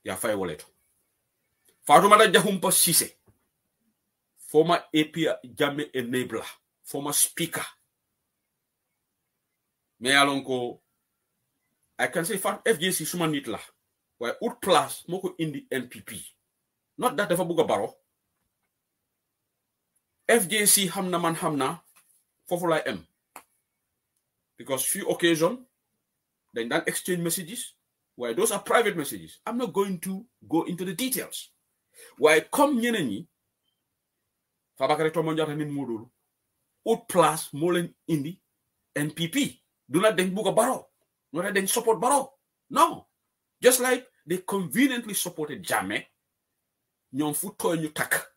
ya fay woleto Fatoumatta Jahumpa Cissé former APA Jammeh enabler former speaker mais alonko I can say FJC suma nit la waaye out place moko indi NPP not that dafa buga Barrow FJC hamna man hamna fofu lay am because few occasion they don't exchange messages why those are private messages. I'm not going to go into the details why come ñeneen ñi Fabakary Tombong Jatta nit modul out place mo len indi NPP do not den buga Barrow not den support Barrow no just like they conveniently supported Jammeh ñom fu toy ñu tak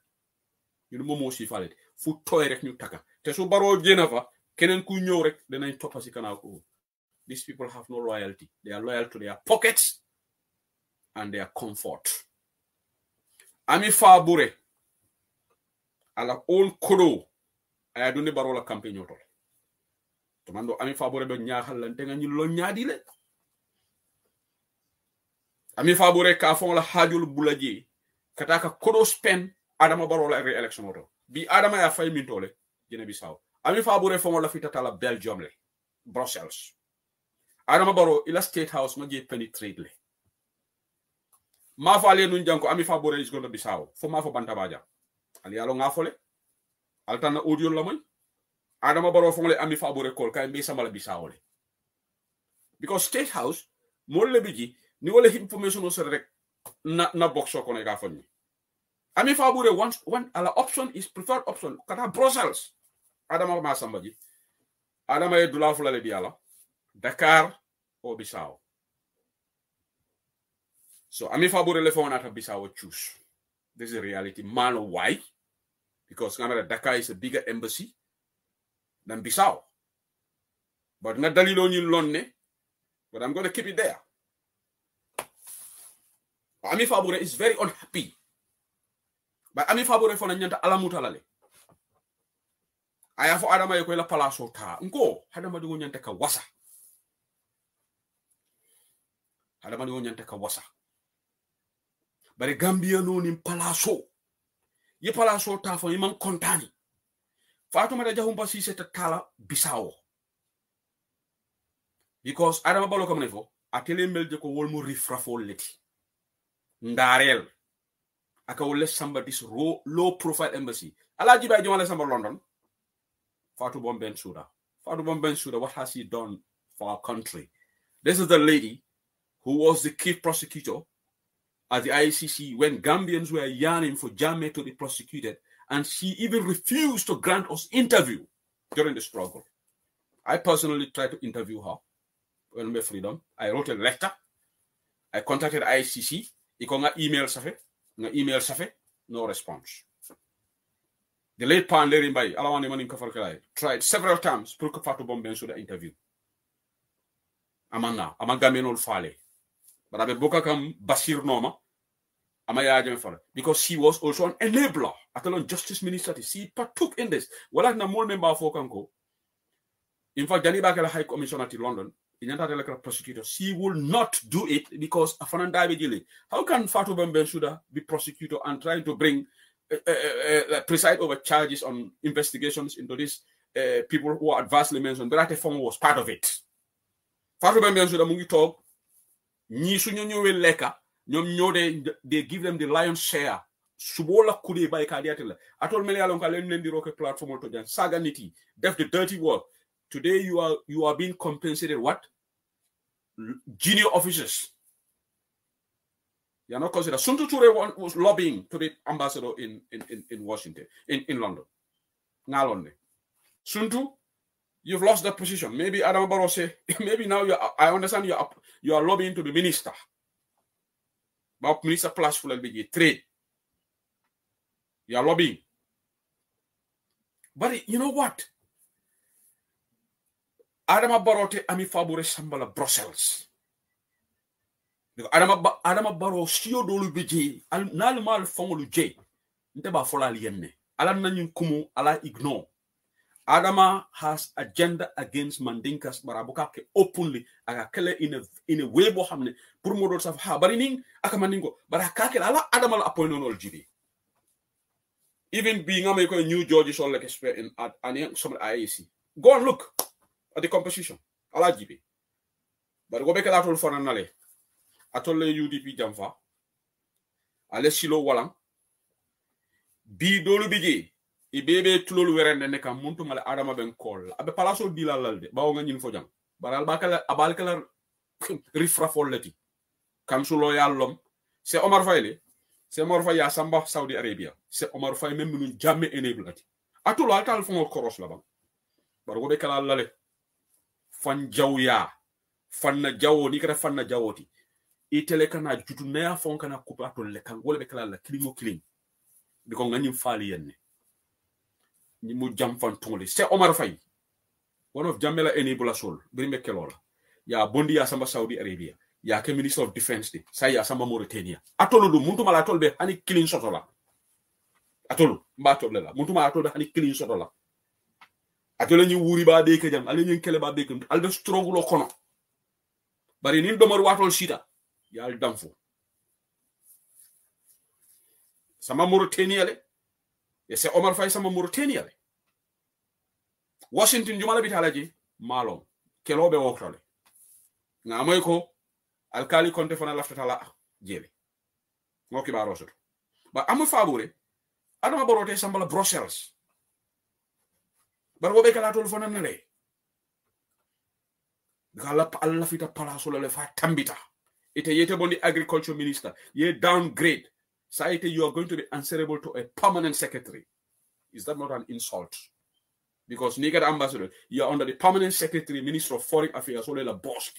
ñu momo ci falet fu toy rek ñu taka te su Barrow jena fa keneen ku ñew rek dinañ toppa ci kanaaw ko these people have no loyalty they are loyal to their pockets and their comfort Ami Fabure ala all kodo aya dunde Barrow la campagne otol to mando Ami Fabure be ñaaxal lan te nga ñu lo ñaadi le Ami Fabure ka fon la hajul bulaji kataka kodo spend Adama Barrow la re-election oto bi Adama ya fay mintole Guinea Bissau Ami Fabure fon la fitata la Belgium le Brussels Adama Barrow ila State House ma je penetrate le ma fa le nun janko Ami Fabure is going to Bissau fo ma fo Bantabajang ali yalo ngafole altana audio la moy Adama Barrow fon le Ami Fabure kol kay mbi samala Bissau le because State House mo le biji ni wala information o sere rek na box ko ne ga fonni Ami Fabure one ala option is preferred option kata Brussels Adama ma sambaji Adama e dula fula le diala Dakar or Bissau so Ami Fabure le fon ata Bissau choose this is a reality man why because Dakar is a bigger embassy than Bissau but na dalilo ñu lonne but I'm going to keep it there Ami Fabure is very unhappy but Ami Fabure fona nyanta alamuta lale aya fo Adama ko la palaso ta nko Adama do nyanta ka wasa Adama do nyanta ka wasa bare Gambia no ni palaso ye palaso ta fo man kontani Fatoumatta Jahumpa Cissé ta kala Bissau because Adama Barrow comme ne fo atele melje ko wolmo rifrafo leti ndarel aka wolle samba this low profile embassy alaji bay jomale samba London Fatoumatta Bensouda what has he done for our country? This is the lady who was the chief prosecutor at the ICC when Gambians were yearning for Jammeh to be prosecuted, and she even refused to grant us interview during the struggle. I personally tried to interview her when my freedom. I wrote a letter. I contacted ICC. Email safe, no response. The late Pan Larry Mbaye, Alawani Manin Kafarkalai, tried several times to put Fatoumatta Bensouda interview. Amanga Menol Fale. But Abe Bokakam Basir Noma, Amaya Fale, because he was also an enabler at the Justice Minister. He partook in this. Well, I'm more member of Okanko. In fact, Janibaka High Commissioner at London, in another prosecutor, he will not do it because of an how can Fatoumatta Bensouda be prosecutor and trying to bring preside over charges on investigations into these people who are adversely mentioned? But that form was part of it. Fatoumatta Bensouda mungi talk, ni suñu ñëwé leka, ñom ñoo they give them the lion's share. Subola kude bay kadiatela. Atol mele alon ka len di roke platform to jan saga niti, def the dirty work. Today you are being compensated what? Junior officers. You are not considered. Suntu Ture was lobbying to be ambassador in Washington, in London. Nalonde. Suntu, you've lost that position. Maybe Adama Barrow say, maybe now I understand you are lobbying to be minister. But minister plus will be trade. You are lobbying. But you know what? Adama Barrow te Ami Fabure sambala Brussels. Adama Barrow siyo dolu beje nal mal fongolu je nte ba fola lienne ala nanyun kumu ala ignore Adama has agenda against Mandinkas barabuka ke openly akakele in a way bo hamne pour modol saf ha bari ning aka mandingo barakake ala Adama la appoint on GB. Even being a new judges all like expert in some IAC. Go and look at the composition. Ala GB. But go back a lot for anale. Atole UDP jamfa. Ale silo walang. Bi dolu bigi. Ibebe tulolu werende neka muntu male Adama ben call. Abe palaso dila lalde. Bawo nga ñin fo jang. Baral bakala abalkala rifra folleti. Kansulo yallom. C'est Omar Faye. C'est Omar Faye ya samba Saudi Arabia. C'est Omar Faye même nous jamais enable ati. Atolo altal fo koros la bang. Bar go be kala lale. Fan jawya. Fan na jawo ni kata fan na jawoti. Itele kana jutu na fon kana kupa to le kan wole be kala la kilimo kiling. Biko ngani fali yenne. Ni mu jam fan tongole. C'est Omar Faye. One of Jamela enable sol. Brimbe kelola. Ya bondi ya samba Saudi Arabia. Ya ke Minister of Defense de saya sama Mauritania atolo do muntu mala tolbe hani clean sotola atolo mba toble la muntu mala tolbe hani clean sotola atolo ni wuri ba de ke jam ale ni kele ba de ke albe strong lo kono bari ni do mar watol sita yal damfo sama Mauritania le ya se Omar Faye sama Mauritania le Washington jumala bitalaji malom kelobe woktole ngamoy ko alkali konte fana laftata la jeli ngoki ba rosoto ba amu favore Adama Barrow te sambala Brussels bar bo be kala tol fana nele gala alla fita palaso le fa tambita ite yete bondi agriculture minister ye downgrade sa ite you are going to be answerable to a permanent secretary. Is that not an insult? Because nigga ambassador you are under the permanent secretary minister of foreign affairs ole la boss.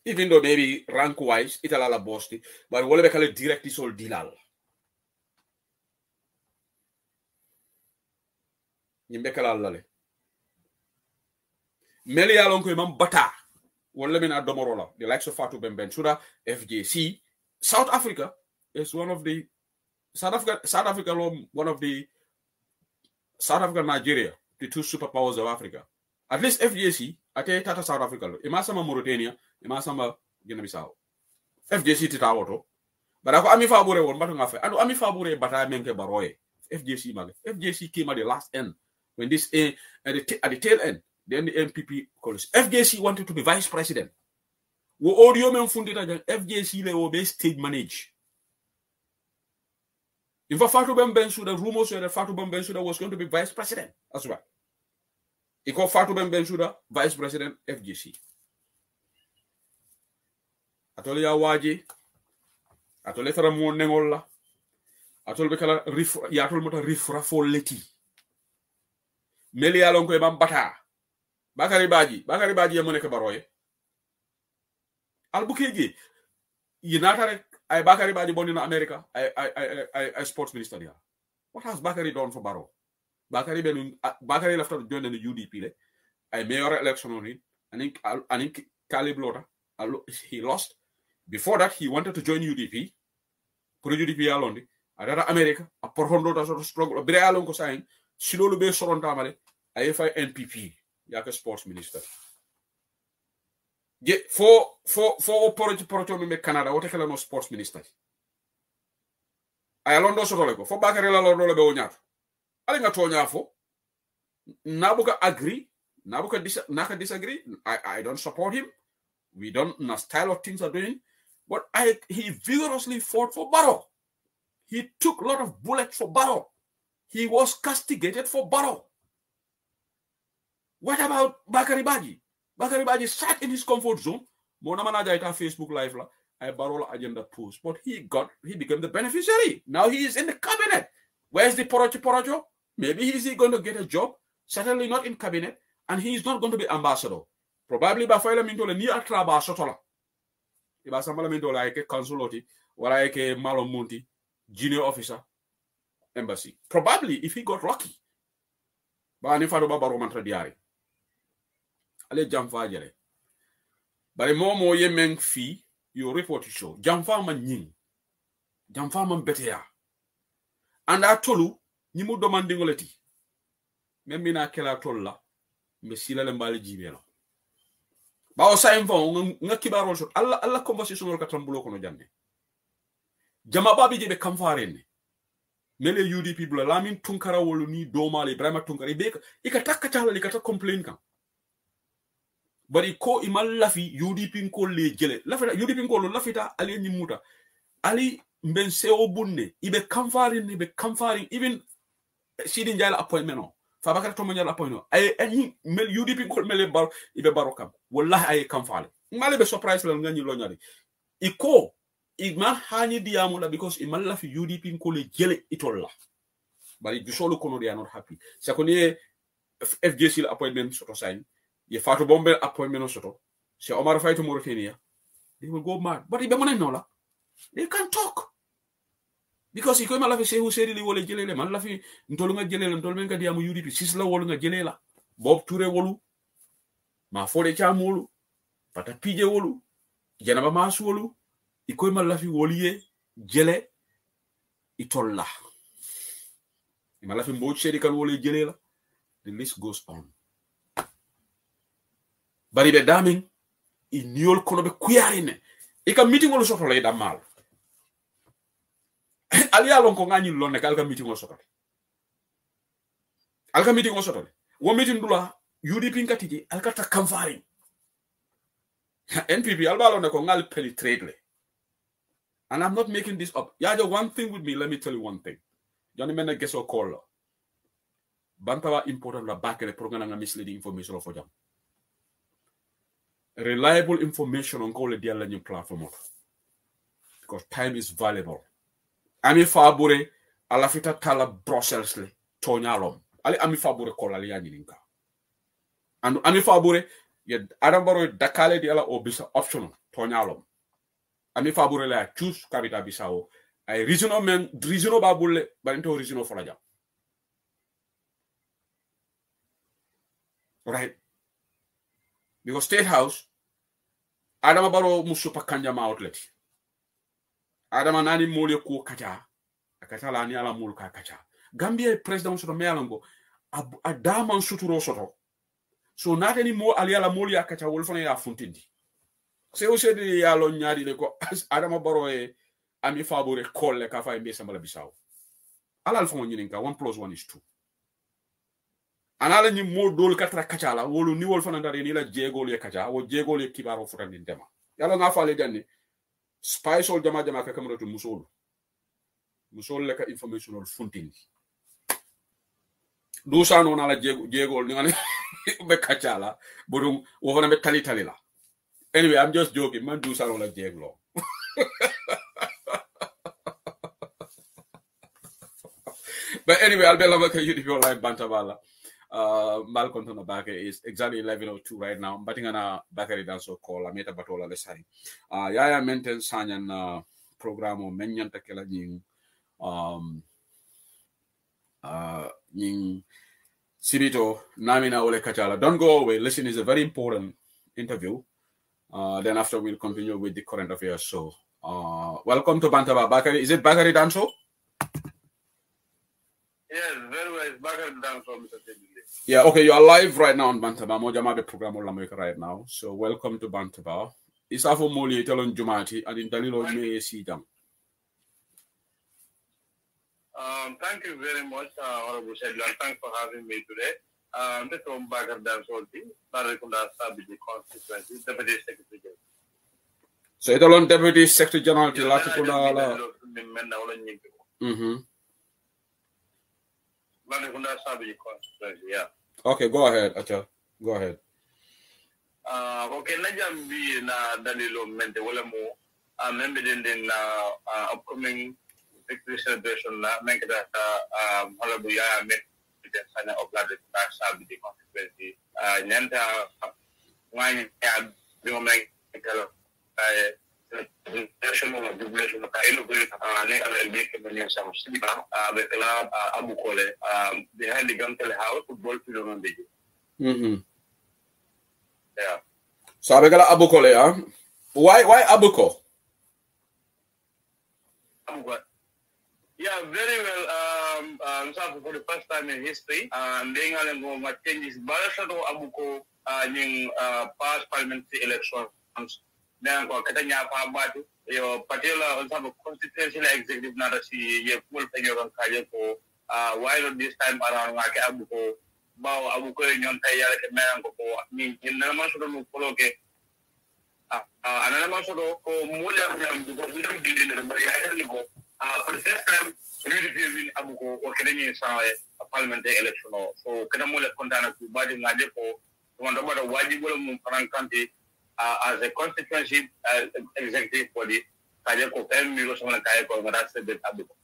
Even though maybe rank-wise, it's a la bosti, but what we call it directly sold dilal. Nimbekala lale. Meli alonko imam bata. Wole mina domorola. The likes of Fatoumatta Tambajang FJC. South Africa is one of the South Africa, Nigeria, the two superpowers of Africa. At least FJC, ate tata South Africa. Imasama Mauritania. Imasamba Guinea-Bissau. FJC titawoto. But ako ami fabure won batu ngafe. Ando ami fabure bata menke baroye. FJC mage. FJC came at the last end. When this at the tail end, then the MPP calls. FJC wanted to be vice president. Wo audio men fundita jan FJC le wo be stage manage. In fact, Fatoumatta Tambajang, the rumors were that Fatoumatta Tambajang was going to be vice president. That's right. He called Fatoumatta Tambajang vice president FJC. Atole ya waji atole tara mo nengolla atole be kala ya atole mota rifra fo leti meli alon ko e bam bata bakari baji ya moneke baroye albukeji yinata rek ay bakari baji bonni na America ay sports minister dia. What has Bakari done for Barrow? Bakari left to join the UDP le ay mayor election on it and Caleb Lota he lost. Before that, he wanted to join UDP. Pour UDP alone, Adara America, a porhondo da sort of struggle. Bre alon ko saying, silolu be soronta male, AFI NPP, yaka sports minister. Je for poroto me Canada, what no sports minister. Ay alondo sotoleko, for Bakari la londo le be onyat. Ali nga tonya fo. Nabuka agree, Naka disagree. I don't support him. We don't know style of things are doing. But he vigorously fought for Barrow. He took a lot of bullets for Barrow. He was castigated for Barrow. What about Bakari Baji? Bakari Baji sat in his comfort zone. Mona manager ita Facebook live la. I Barrow agenda post. But he became the beneficiary. Now he is in the cabinet. Where's the Porocho? Maybe he's going to get a job. Certainly not in cabinet. And he's not going to be ambassador. Probably by file mintola ni atraba sotola. Iba sambala mintola eke consuloti, wala eke malomunti, junior officer, embassy. Probably if he got lucky. Ba ni fado baba romantra diari. Ale jamfa jere. Bare momo ye meng fi, you report to show. Jamfa man nying. Jamfa man betea. anda tolu ni mu demandé ngoleti même mina kela tol la me sila le mbali jibela ba o sa info nga kibaro so alla conversation ka tambulo ko no janne jama babi je be kamfarene mele UDP bula lamin tunkara wolu ni domale Ibrahima tunkara be ka takka tala li ka ta complain kan bari ko imal lafi UDP ko le jele lafita UDP ko lo lafita ali ni muta ali mben seo bunne ibe kamfarin even Sidi Njala appointment no Fabakar to manyal appointment ay any mel UDP ko mele bar ibe barokam wallahi ay kamfale male be surprise la ngani lo nyari iko igma hani diamula because imal lafi UDP ko le jele itolla bari du solo kono they are not happy sakoni FJC appointment soto sign ye Fatou Bombe appointment soto se Omar Faye to Mauritania they will go mad but ibe mona nola they can talk because iko malafi se hu seri li wole jelele man lafi ntolu nga jelele ntolu men ka diamu UDP sisla wolu nga jelela Bob Touré wolu ma Fodé Thiam wolu Fata Pije wolu Janaba Mass wolu iko malafi woliye jele itolla malafi mbo seri kan wole jelela the list goes on bari be daming iniol kono be kuyarine ika meeting wolu soto lay damal ali alon ko ngani lon nek alka meeting o sotale alka meeting o sotale wo meeting dula UDP ngati alka ta kamfari NPP albalo ne ko ngal penetrate le and I'm not making this up yeah just one thing with me let me tell you one thing joni men geso call bantawa important la bakere program nga misleading information of jam reliable information on call the new platform because time is valuable ami fabure ala fita tala Brussels le tonyalom ali ami fabure ko la yani ninka and ami fabure ye Adama Barrow dakale di ala obisa optional tonyalom ami fabure la choose kabita bisao ay regional men regional babule barinto regional folaja right because State House Adama Barrow musupa kanja ma outlet Adama nani mole ko kacha akata la ni ala mul ka kacha Gambia president soto mealango Adama suturo soto so nata ni mo ali ala mole akacha wol fana ya funtindi se o se de ya lo nyaari le ko Adama Barrow e ami favore kolle ka fa mbe sambala bisaw ala alfo nyininka 1 + 1 = 2 anala ni mo dol katra kacha la wolu ni wol fana ndare ni la jegol ye kacha wo jegol ye kibaro futandi ndema yalla nga fa le janni spy sol jama ka kamaratu musol le ka informational funting do sano na la jegol ni ngane be kachala bodum wo fana be tali la anyway I'm just joking man do sano la jeglo but anyway I'll be love ka you online bantabala Malcolm Tono Bake is exactly 11:02 right now. Batingana Bakari Danso call a meta batola lesai. Yaya maintain sanyan program o menyan takela ning ning Sibito Namina Ole Kachala. Don't go away. Listen, is a very important interview. Then after we'll continue with the current affairs. So welcome to Bantaba Bakari. Is it Bakari Danso? Yes, very well. It's Bakari Danso, Mr. Teddy. Yeah, okay, you are live right now on Bantaba. Mojama the program on Lamaica right now. So welcome to Bantaba. Isafo Moli Telon Jumati and in Dalilo May Sidam. Thank you very much, Honorable Shedler. Thanks for having me today. This is Bakari Danso, Barakunda Sabiji constituency, Deputy Secretary General. So Etalon Deputy Secretary General to Latikunda. Yeah. Okay, go ahead, Acha. Go ahead. Okay, Najambi na Danilo Mente Wolamo, member in upcoming victory celebration, Menkata Halabuya, Sana of Latin Sabi constituency, Nanta, Wine, Biomang, national jubilation of Abu Kole behind the Gantel House football field on the yeah. So Abu Kole, huh? Why Abu Kole? Yeah, very well. so for the first time in history, being a changes Barasado Abuko in past parliamentary elections. Then Katanya Pabatu, your particular constitutional executive Narasi, your full tenure on Kajako, while this time around Abuko, Bao Abuko in Yontaya Mango, in Namasu Poloke. Another for more because we don't deal in the Mariaco. For the first time, really Abuko or Canadian a parliamentary election. So Kanamula Contana to Badi Nadepo, one about a Wajibulum County as a constituency executive body. Kajako 10 million Kayako, that's the bit Abuko.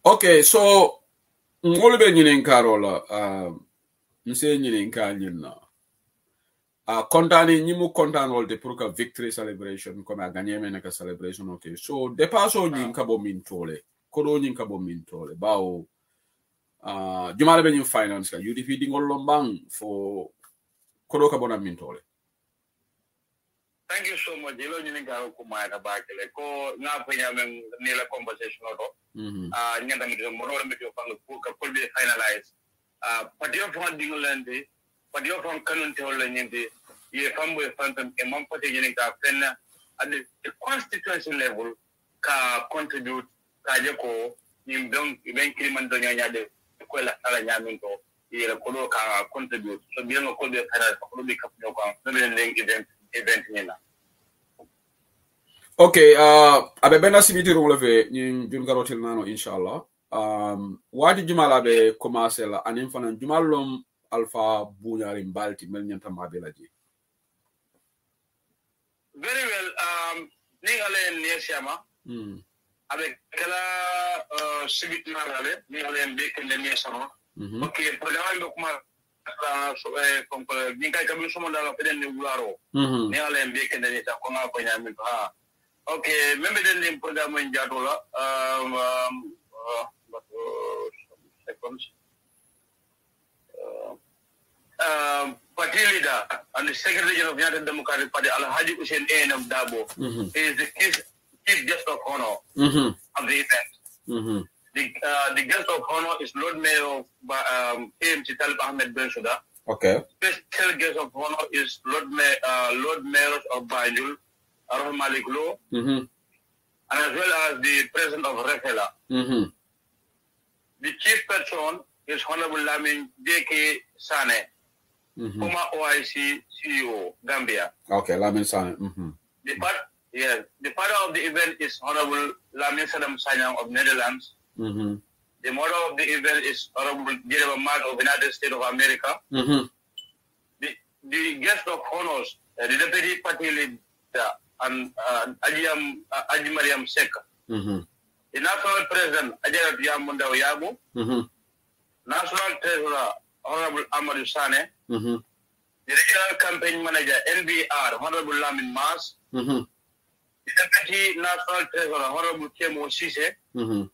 Okay, so Mulben in Carola, saying in Kanyina. Contani nimu contan all the purka victory celebration comme a gagné menaka celebration okay so de paso nyin kabo min tole kodo nyin kabo min tole bawo jumala be nyin finance ka UDP dingol lombang for kodo kabo na min tole. Thank you so much. Ilo nyin ka ko ma ta ba kele ko nga po nya men ni la conversation oto nyanda mi do mo mi do fang ko ko be finalize padio fon dingolande padio fon kanun te holla nyinde ye fambo e fantam e man pote jeni ka fenna at the constituency level ka contribute ka je ko nim don ben kriman do nyade ko la sala nyamin to ye ko do ka contribute so bien ko be kana ko be ka ko no be len event nina. Okay, abe bena simiti ronglefe ni jun garotil nano inshallah. Wadi jumala be commencer la anim fanan jumalom alpha bunyari mbalti mel nyanta mabela ji. Very well, Ningale Niesiama, avec la subit marale, Ningale Bacon de Niesama. Okay, programme document comme Ninka Kabusumo dans la peine de Bularo, Ningale Bacon de Niesa, comme un poignard. Okay, même dans le programme in Jatola, party leader and the Secretary of the United Democratic Party, Alhaji Hussein A.N.M. Dabo, is the chief guest of honor of the event. The guest of honor is Lord Mayor of AMC Talib Ahmed Bensouda. Okay. Special guest of honor is Lord Mayor of Banjul, Arun Malik Lo, and as well as the President of Refela. The chief patron is Honorable Lamin J.K. Sane. Former OIC CEO, Gambia. Okay, Lamin Sane. The father of the event is Honorable Lamin Saddam Sanyang of Netherlands. The mother of the event is Honorable Jeremy Mark of United States of America. The guest of honors, the deputy party leader, and Aji Mariam Seka. The national president, Ajay Yamunda Yabu. National treasurer, Honorable Amadou Sane. The regional campaign manager, NBR, Honorable Lamin Mas. The deputy national treasurer, Honorable Kemo Sise. The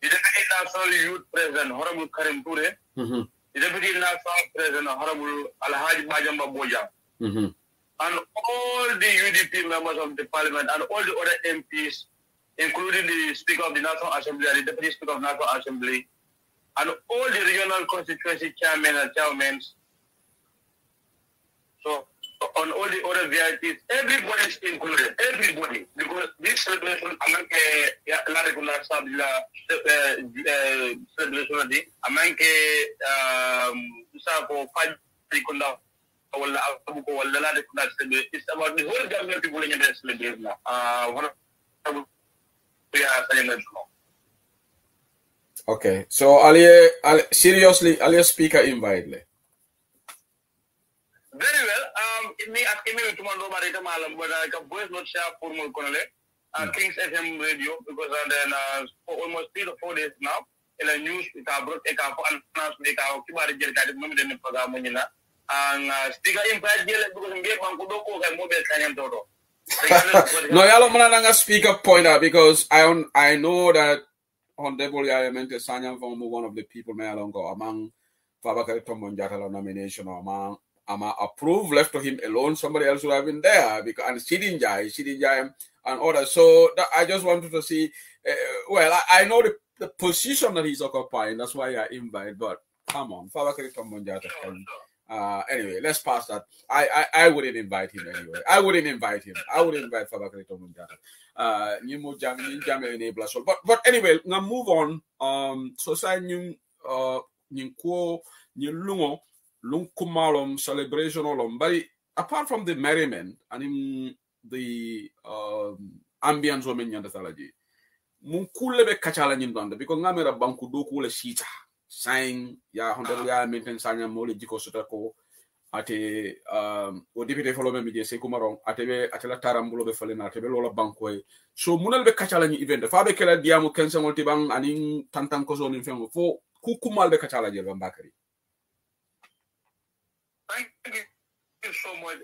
deputy national youth president, Honorable Karim Ture. The deputy national president, Honorable Alhaji Bajamba Bojang. And all the UDP members of the parliament and all the other MPs, including the Speaker of the National Assembly and the Deputy Speaker of the National Assembly, and all the regional constituency chairmen and chairmen. So, on all the other VIPs, everybody is included, everybody, because this celebration, it's about the whole Gambian people in the celebration now. Okay, so seriously, Ali speaker invite le. Very well. Me asking me to man over it, but I can voice not share for more Kings FM radio because then for almost 3 to 4 days now, in the news, it has brought a couple of announcements and speaker invite because I'm getting one mobile. No, yalo mananga speaker pointer because I know that Honorable Yayamente Sanyang from one of the people may alongo among Fabakari Tambajang nomination or among approved left to him alone. Somebody else would have been there because and Sidinjai and others. So that, I just wanted to see. Well, I know the position that he's occupying. That's why I invite. But come on, Fabakary Tambajang Adama. Anyway, let's pass that. I wouldn't invite him anyway. I wouldn't invite Fabakary Tambajang Adama. But anyway, now move on. So say new lungo lunkumalom celebration olom. But apart from the merriment and in the ambience women yandatalaji, mun kulle be kachala nyindonde because ngamera banku do kule sita sign ya honda ya maintain sanya mole jiko sotako ate o député folo be je se kumaron atebe atela tarambulo be falena atebe lola banko e so munal be kachala ni event fa be kala diamu kense ngolti bang anin tantan ko zone fengo fo ku kumal be kachala je Bakary. Thank you so much.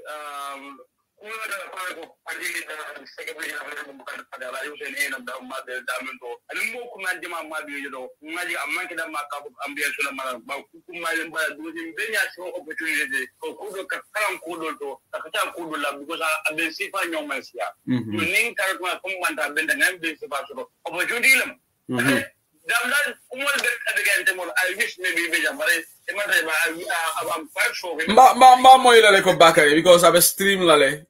Bakary because I have stream live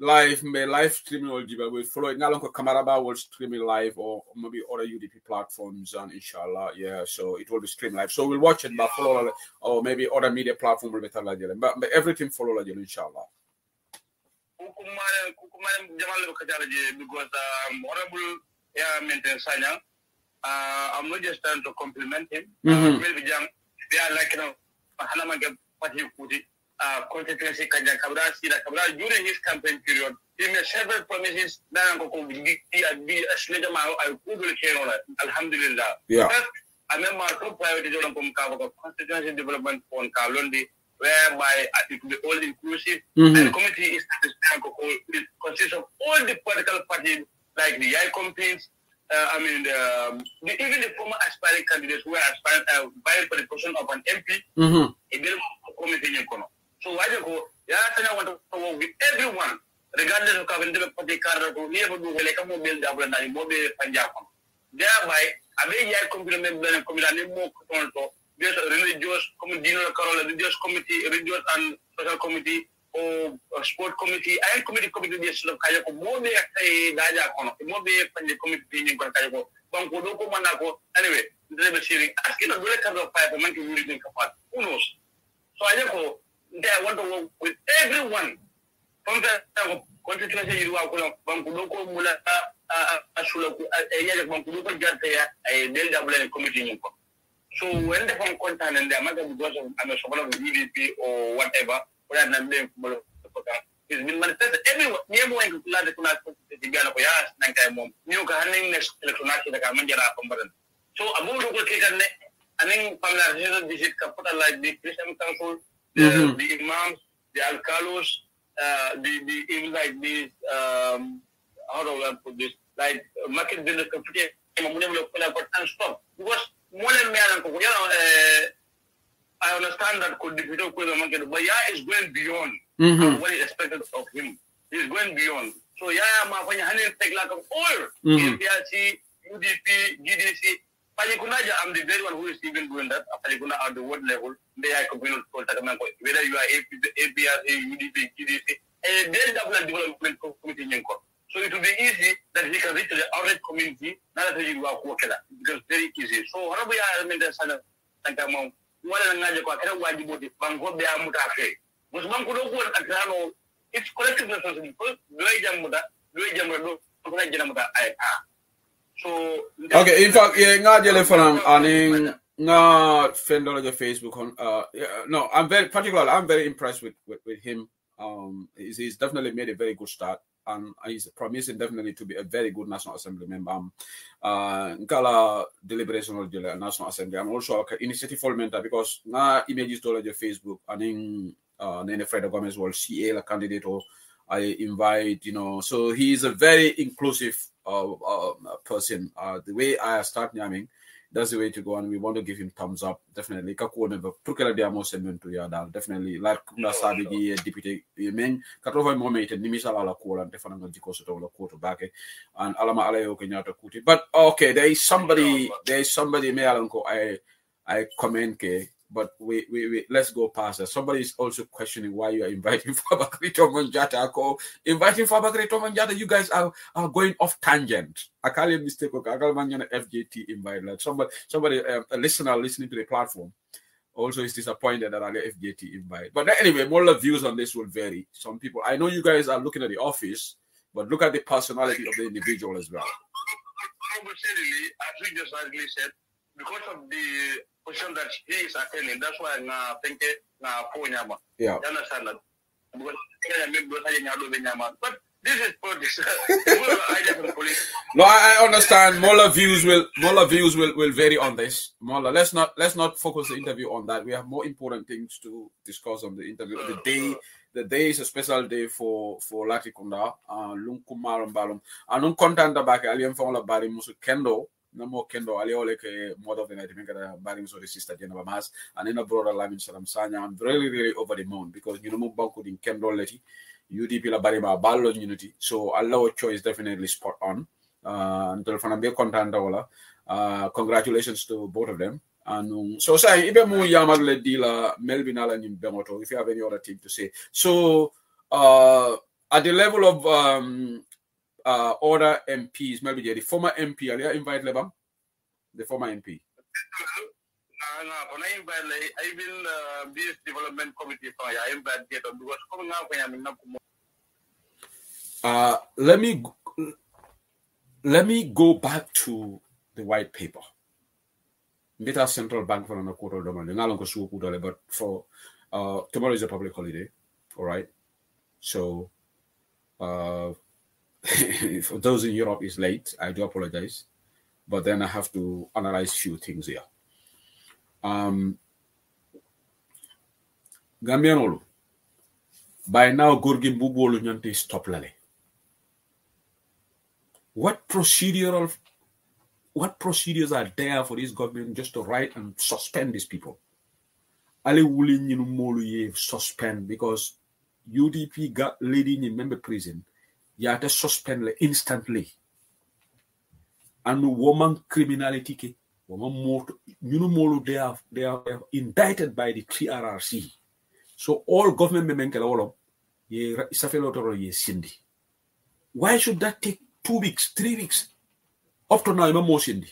streaming all jiba will follow it. Nalonko Kamaraba will stream it live or maybe other UDP platforms and inshallah, yeah. So it will be streamed live. So we'll watch it, but follow or maybe other media platform will be tell but everything follow inshallah. Because honorable maintain Sanya. I'm not just trying to compliment him. Maybe they are like Hanamanga Pati constituency during his campaign period. He made several promises that be a sledge amount I could Alhamdulillah. Yeah. I remember two priorities on constituency development on Kalondi, whereby it will be all inclusive and the committee consists of all the political parties like the ICOMPs. Even the former aspiring candidates who are vying for the position of an MP, so I go, I want to work with everyone, regardless of the party card or never do like a mobile double and mobile Punjab. Thereby, I may yet compliment them and more control. There's a religious religious committee, religious and social committee. Or sport committee, I committee of Kayako, Mobe Daja, Mobe and the committee in Kayako, Banko Manako, anyway, they were sharing, asking a great kind of 5 months to really apart. Who knows? So I go there, I want to work with everyone. From the constituency, you are Banko Mula, Asula, Banko Jata, a Delta committee. So when they come content and they matter because I'm a support of the EVP or whatever. It's been manifested everyone. Near more to the Kunas, the Gana Poyas, Nankam, New Kahaning, next election, the Kamanja Combatant. So a good local cake and then Pamela visit Kapota like the Christian Council, the Imams, the Alcalos, even like these, how do I put this, like market business computer, and stop. Because more than me, I understand that could be but is going beyond what is expected of him. He's going beyond. So my take like of all PRC, UDP, GDC, Palikunaja, I'm the very one who is even doing that. Palikuna at the world level, they are whether you are APRC, UDP, GDC, there's a development committee. So it will be easy that he can reach the outreach community, not that you are working because very easy. So how do we are Sana Tankamon? It's collective responsibility. So okay, in fact, yeah, Facebook. No, I'm very impressed with him. He's definitely made a very good start. And he's promising definitely to be a very good National Assembly member. Nkala deliberation of the National Assembly. I'm also an initiative for mentor because na images to Facebook and then Fred Gomez will CA candidate or I invite, so he's a very inclusive person. The way I start naming, that's the way to go, and we want to give him thumbs up. Definitely. Definitely. Like Sabigi, deputy, men, Katova Momate, Nimisala Kola, definitely because of the quarterback, and Alama Aleo Kenyatta Kuti. But okay, there is somebody, Mealanko, I comment, but we let's go past that. Somebody is also questioning why you are inviting Fabakary Tomanjata. Inviting Fabakary Tomanjata, you guys are going off tangent. I can't even mistake. I can't FJT invite. Like somebody, a listener listening to the platform, also is disappointed that I get FJT invite. But anyway, more views on this will vary. Some people, I know you guys are looking at the office, but look at the personality of the individual as well. Unfortunately, as we just rightly said, because of the position that he is attending, that's why I think yeah. But this is politics. No, I understand. More views will vary on this. Mola, let's not focus the interview on that. We have more important things to discuss on the interview. The day is a special day for Latikunda. Lunkumaram balum. Anun content back alien from la bari musu kendo. No more kendo aliole ke mother of the night make baring so the sister Jenaba Mas and in a brother Lamin Salam Sanya. I'm really over the moon because you know banku in kendo leti UDP la barima ballo unity. So Allah choice definitely spot on. Until Fanambe content congratulations to both of them. And so say ibe mu yamal le dila Melvin Allen in Bemoto if you have any other thing to say. So at the level of other MPs, maybe the former MP, are you invite Lebam? The former MP. No, I will this development committee for I invite get because coming out let me go back to the white paper. Beta Central Bank for an quarter domain, but for tomorrow is a public holiday, all right. So for those in Europe, it's late. I do apologize, but then I have to analyze a few things here. Gambianolu. By now, Gorgin Bubolu Nyanti stop lale. What procedures are there for this government just to write and suspend these people? Ali Wulin Molu suspend because UDP got leading in member prison. You have to suspend instantly. And woman criminality, woman more, they are indicted by the TRRC. So all government members, why should that take 2 weeks, 3 weeks? Up to now, I'm more Cindy.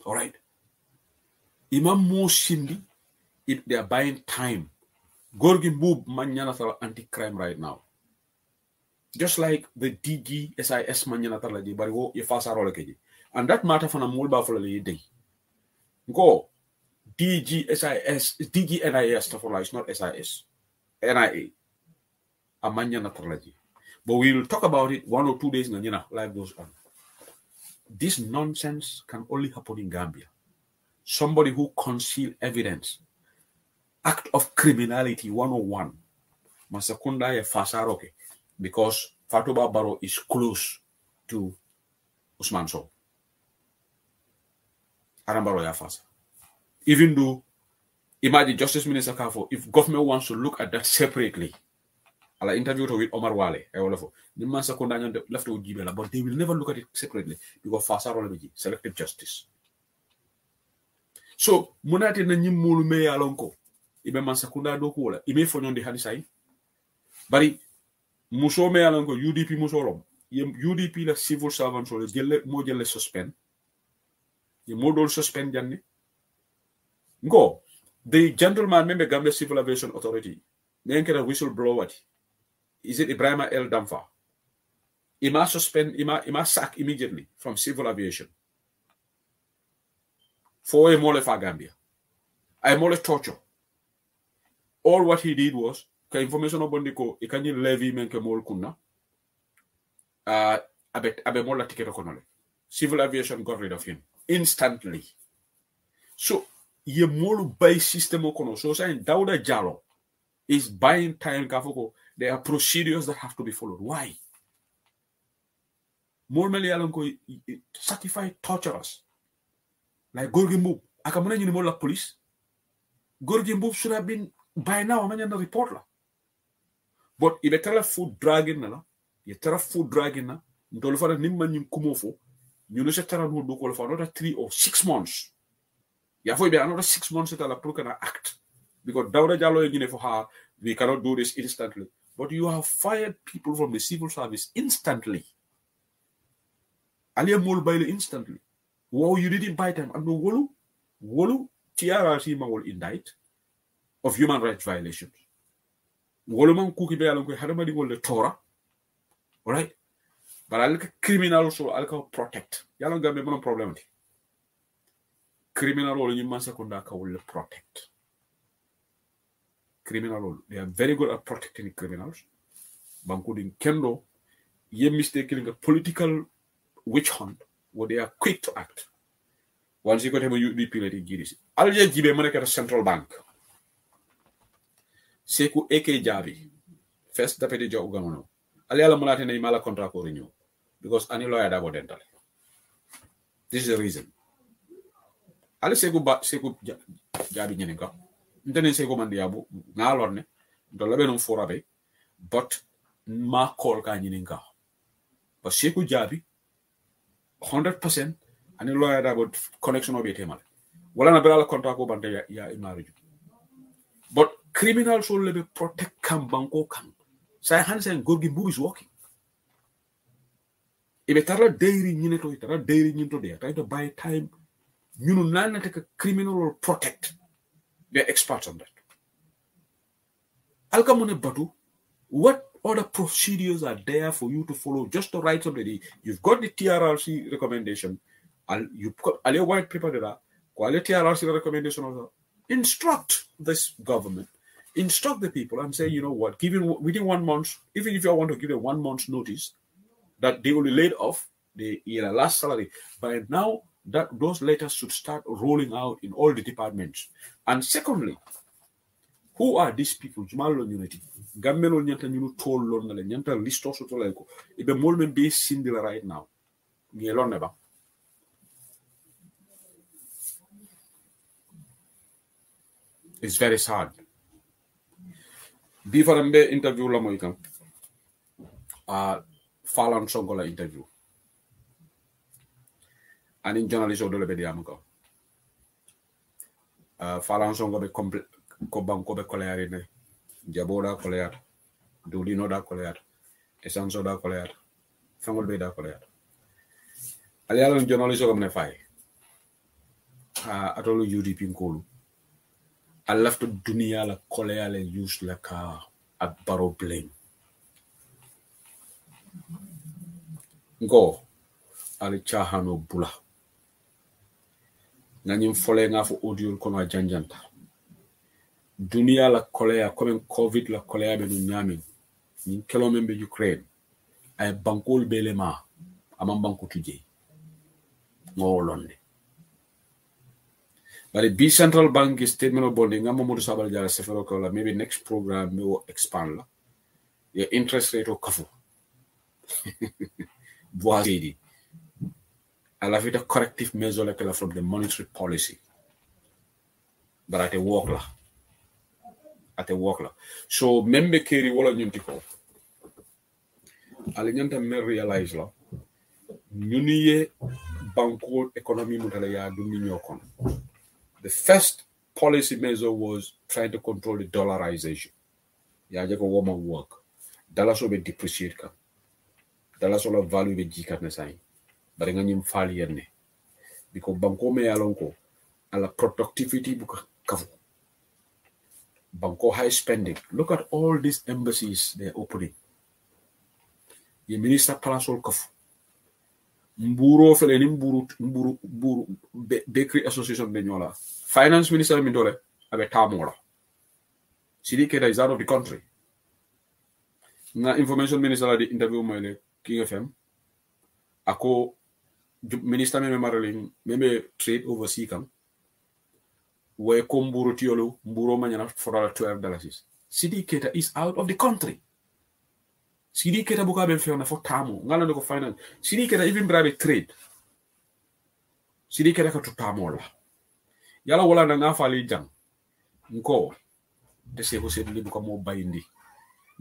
All right. Imam more Cindy if they are buying time. Gorgin Boob Manyanatal anti-crime right now. Just like the DG SIS Manyanatal di Barigo Yefasa Rolekeji. And that matter from a Mulba for a day. Go DG SIS DG NIS for it's not SIS. NIA. A Manyanatal. But we will talk about it 1 or 2 days and life goes on. This nonsense can only happen in Gambia. Somebody who conceal evidence. Act of criminality 101. Masakunda ya Fasaroke. Because Fatoumatta Barrow is close to Usman Sow. Arambaro ya Fasa. Even though, imagine Justice Minister Kafo, if government wants to look at that separately, I'll interview with Omar Wale, left with Gibela, but they will never look at it separately because Fasaro selective justice. So, Munati na nyimulu me alonko. Ibe mansakunda dokuola. Ime fonyon de hanisai. Bari muso me alonko UDP musolom. UDP la civil servant so mo jelle suspend. Ye modol suspend janne. Go. The gentleman member Gambia Civil Aviation Authority. Menkera whistleblower. Is it Ibrahim El Damfa? Ima suspend, ima sack immediately from civil aviation. For a mole for Gambia. I mole torture. All what he did was, information about Nico, he can levy menke mol kuna. Abe mola ticket okonole. Civil aviation got rid of him instantly. So, ye molu buy system okono. So saying Dauda Jallo is buying time kafoko. There are procedures that have to be followed. Why? more mel yalan ko certified torturers like Gorgi Mbub akamuna ñu mo la police Gorgi Mbub should have been by now man na report la but ibe tala food dragging na la ye tara food dragging na ndol fa nimma ñu kumofo ñu no se tara no do ko fa another 3 or 6 months ya fo be another 6 months to la pro kana act because Dawda Jallow you for her we cannot do this instantly but you have fired people from the civil service instantly Alia mol baile instantly wow you didn't buy them and no wolu TRRC ma will indict of human rights violations wolu man kuki be alon ko hadama di wol tora all right but alka criminal so alka protect yalla gambe mon problem ti criminal role you man sekunda ka will protect criminal role they are very good at protecting criminals bankudin kendo ye mistaking a political witch hunt where they are quick to act once you got him UDP leti gidisi alje jibe mo nekata central bank seku eke jabi first deputy job gamono ali ala mulate ne mala contract ko renew because any lawyer da go dental this is the reason ali seku jabi nyene ka ntene seku mandi yabu ngalorne do labe non forabe but ma call ka nyene ka but seku jabi 100% any lawyer da go connection obi temal wala na bela contract ko bande ya marriage but criminals will be protect kam banko kam say hansen Gorgi Mbub is working ibe tara dairy nyine to tara dairy nyinto de try to buy time ñunu nan na take a criminal will protect they're experts on that alkamune batu what other procedures are there for you to follow just to write somebody you've got the TRRC recommendation you've got a white paper there quality TRRC recommendation also instruct this government instruct the people and say you know what within 1 month even if you want to give them 1 month's notice that they will be laid off the last salary by now that those letters should start rolling out in all the departments and secondly who are these people jumalo unity gammelo nyanta ñu tol lon na le nyanta listo so tolay ko ibe molmen be sindila right now ni lon ne ba it's very sad before mbe interview la moy kam Falan Sonko la interview ani journalist do le be diam ko Falan Sonko be ko banko be koleare ne jaboda koleare dulino da koleare esanso da koleare fangol be da koleare ali alon journalist ko ne fay atolo UDP ngolu I left the dunia la koleale use la ka at Barrow blame go ali chahano bula ngani fole nga fo audio ko na janjanta dunia la kolea comme covid la kolea be no nyami ni kelome be Ukraine ay bankol belema amam banko tuje ngolonde but the central bank is statement of bonding ngam Mamadou Sabal Jara sefero ko la maybe next program me will expand la your interest rate o kafu boisedi ala vita corrective measure like la from the monetary policy but at a work la so membe keri wala ñunti ko ala ñanta me realize la ñuniye banko economy mutala ya dumi ñokon the first policy measure was trying to control the dollarization ya jako woman work dollar so be depreciate ka dollar so la value be jikat na say bari nga ñim fal yenne because banko me yalon ko ala productivity bu kafu banko high spending look at all these embassies they're opening ye minister palasol kafu mburo fele ni mburu bakery association de ñola finance minister mi dole abe tamola sidi keda is out of the country na information minister di interview moyle King FM ako minister me maralin meme trade overseas kam we ko mburu tiolo mburo manyana for $12 sidi keda is out of the country Sidi Keita buka ben fiona for tamo. Ngala ko finance. Sidi Keita even bribe trade. Sidi Keita ka to tamo la. Yala wala na nga fali jang. Nko. De se ko se li buka mo bayindi.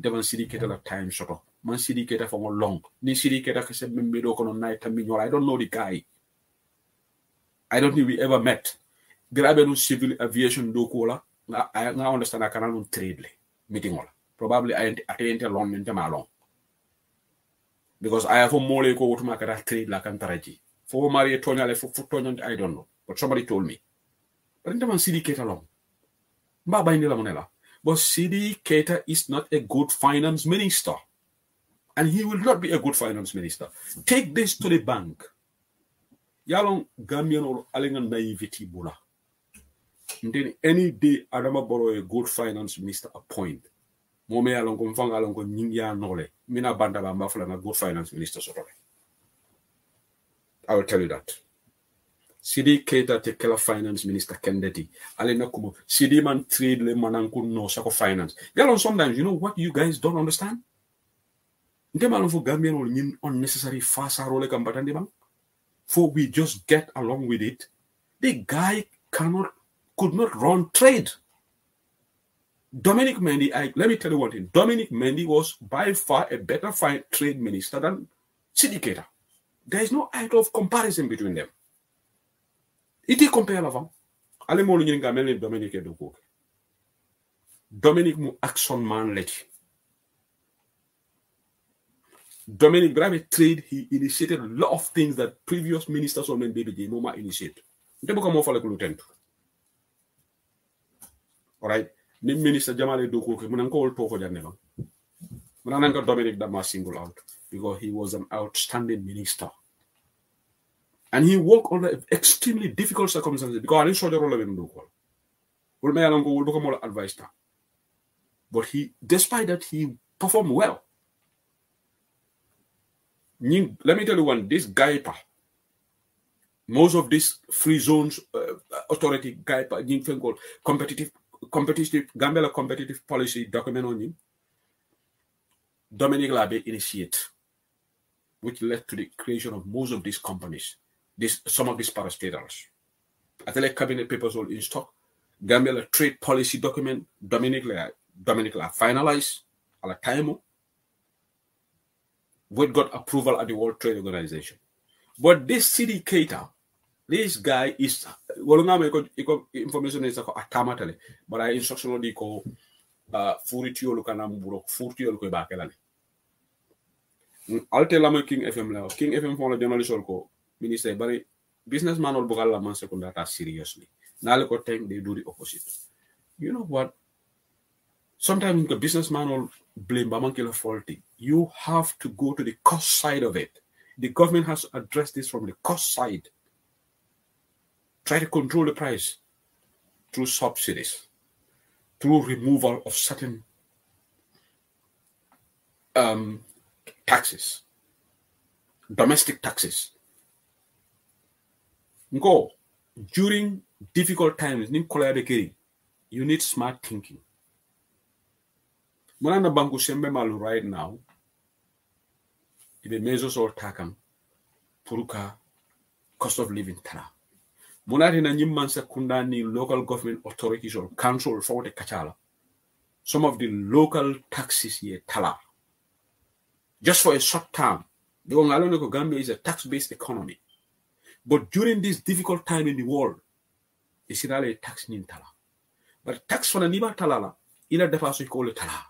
Devan Sidi Keita la time shot. Man Sidi Keita for long. Ni Sidi Keita ke se membedo kono night tamminyola. I don't know the guy. I don't think we ever met. Grabe no civil aviation do kola. I understand I cannot trade le meeting all. Probably I attend along in long. Because I have a more go to market trade like Antaraji. For Maria Tonya le for Tonya, I don't know. But somebody told me. But in the Sidi Keita long. Baba in the Lamonella. But Sidi Keita is not a good finance minister. And he will not be a good finance minister. Take this to the bank. Yalong Gambian or Alingan naivety bula. Then any day Adama Barrow a good finance minister appoint. Mome along confang along con Ninja Nole. Mina Banda Bambafla a good finance minister sort of. I will tell you that. Sidi Keita tekela finance minister Kendeti. Alena Kumo. Sidi man trade le mananku no sako finance. Yalong sometimes you know what you guys don't understand? Ntemalong for Gambian or nin unnecessary fast role kambatandi bang. For we just get along with it. The guy could not run trade. Dominic Mendy, let me tell you one thing. Dominic Mendy was by far a better trade minister than Sidi Keita. There is no height of comparison between them. It is comparable. Dominic Eduko. Dominic mu action man let. Dominic Brave trade, he initiated a lot of things that previous ministers on BBJ no more initiate. Alright. Minister Jamale Doko, Munanko Toko Janeva. Munanka Dominic Dama single out because he was an outstanding minister. And he worked under extremely difficult circumstances because I didn't show the role of him. Will become more advisor. But despite that, he performed well. Let me tell you one, this GAIPA, most of these free zones authority GAIPA, called competitive Gambia competitive policy document on him, Dominic Labe initiate, which led to the creation of most of these companies, some of these parastatals. I tell you, cabinet papers all in stock. Gambia trade policy document, Dominic La finalized at a time. We got approval at the World Trade Organization. But this Sidi Keita, this guy is information is atamatale, but I instruction di ko furitiyo lukanam burok furitiyo ko bakelale. Alte lama King FM la King FM fon la journalist ko minister bari businessman ol bugal la man secondata seriously. Nale ko think they do the opposite. You know what? Sometimes the businessman will blame Bamankila faulty. You have to go to the cost side of it. The government has to address this from the cost side. Try to control the price through subsidies, through removal of certain taxes, domestic taxes. Go during difficult times, you need smart thinking. Manana banku sembe malu right now. The measures all taken puruka cost of living tara. Munati na nyimmansa kundani local government authorities or council for the kachala. Some of the local taxes here tala. Just for a short term. The Ongaloneko Gambia is a tax-based economy. But during this difficult time in the world, it's not a tax nin tala. But tax for the niba talala, ila depaso call it tala.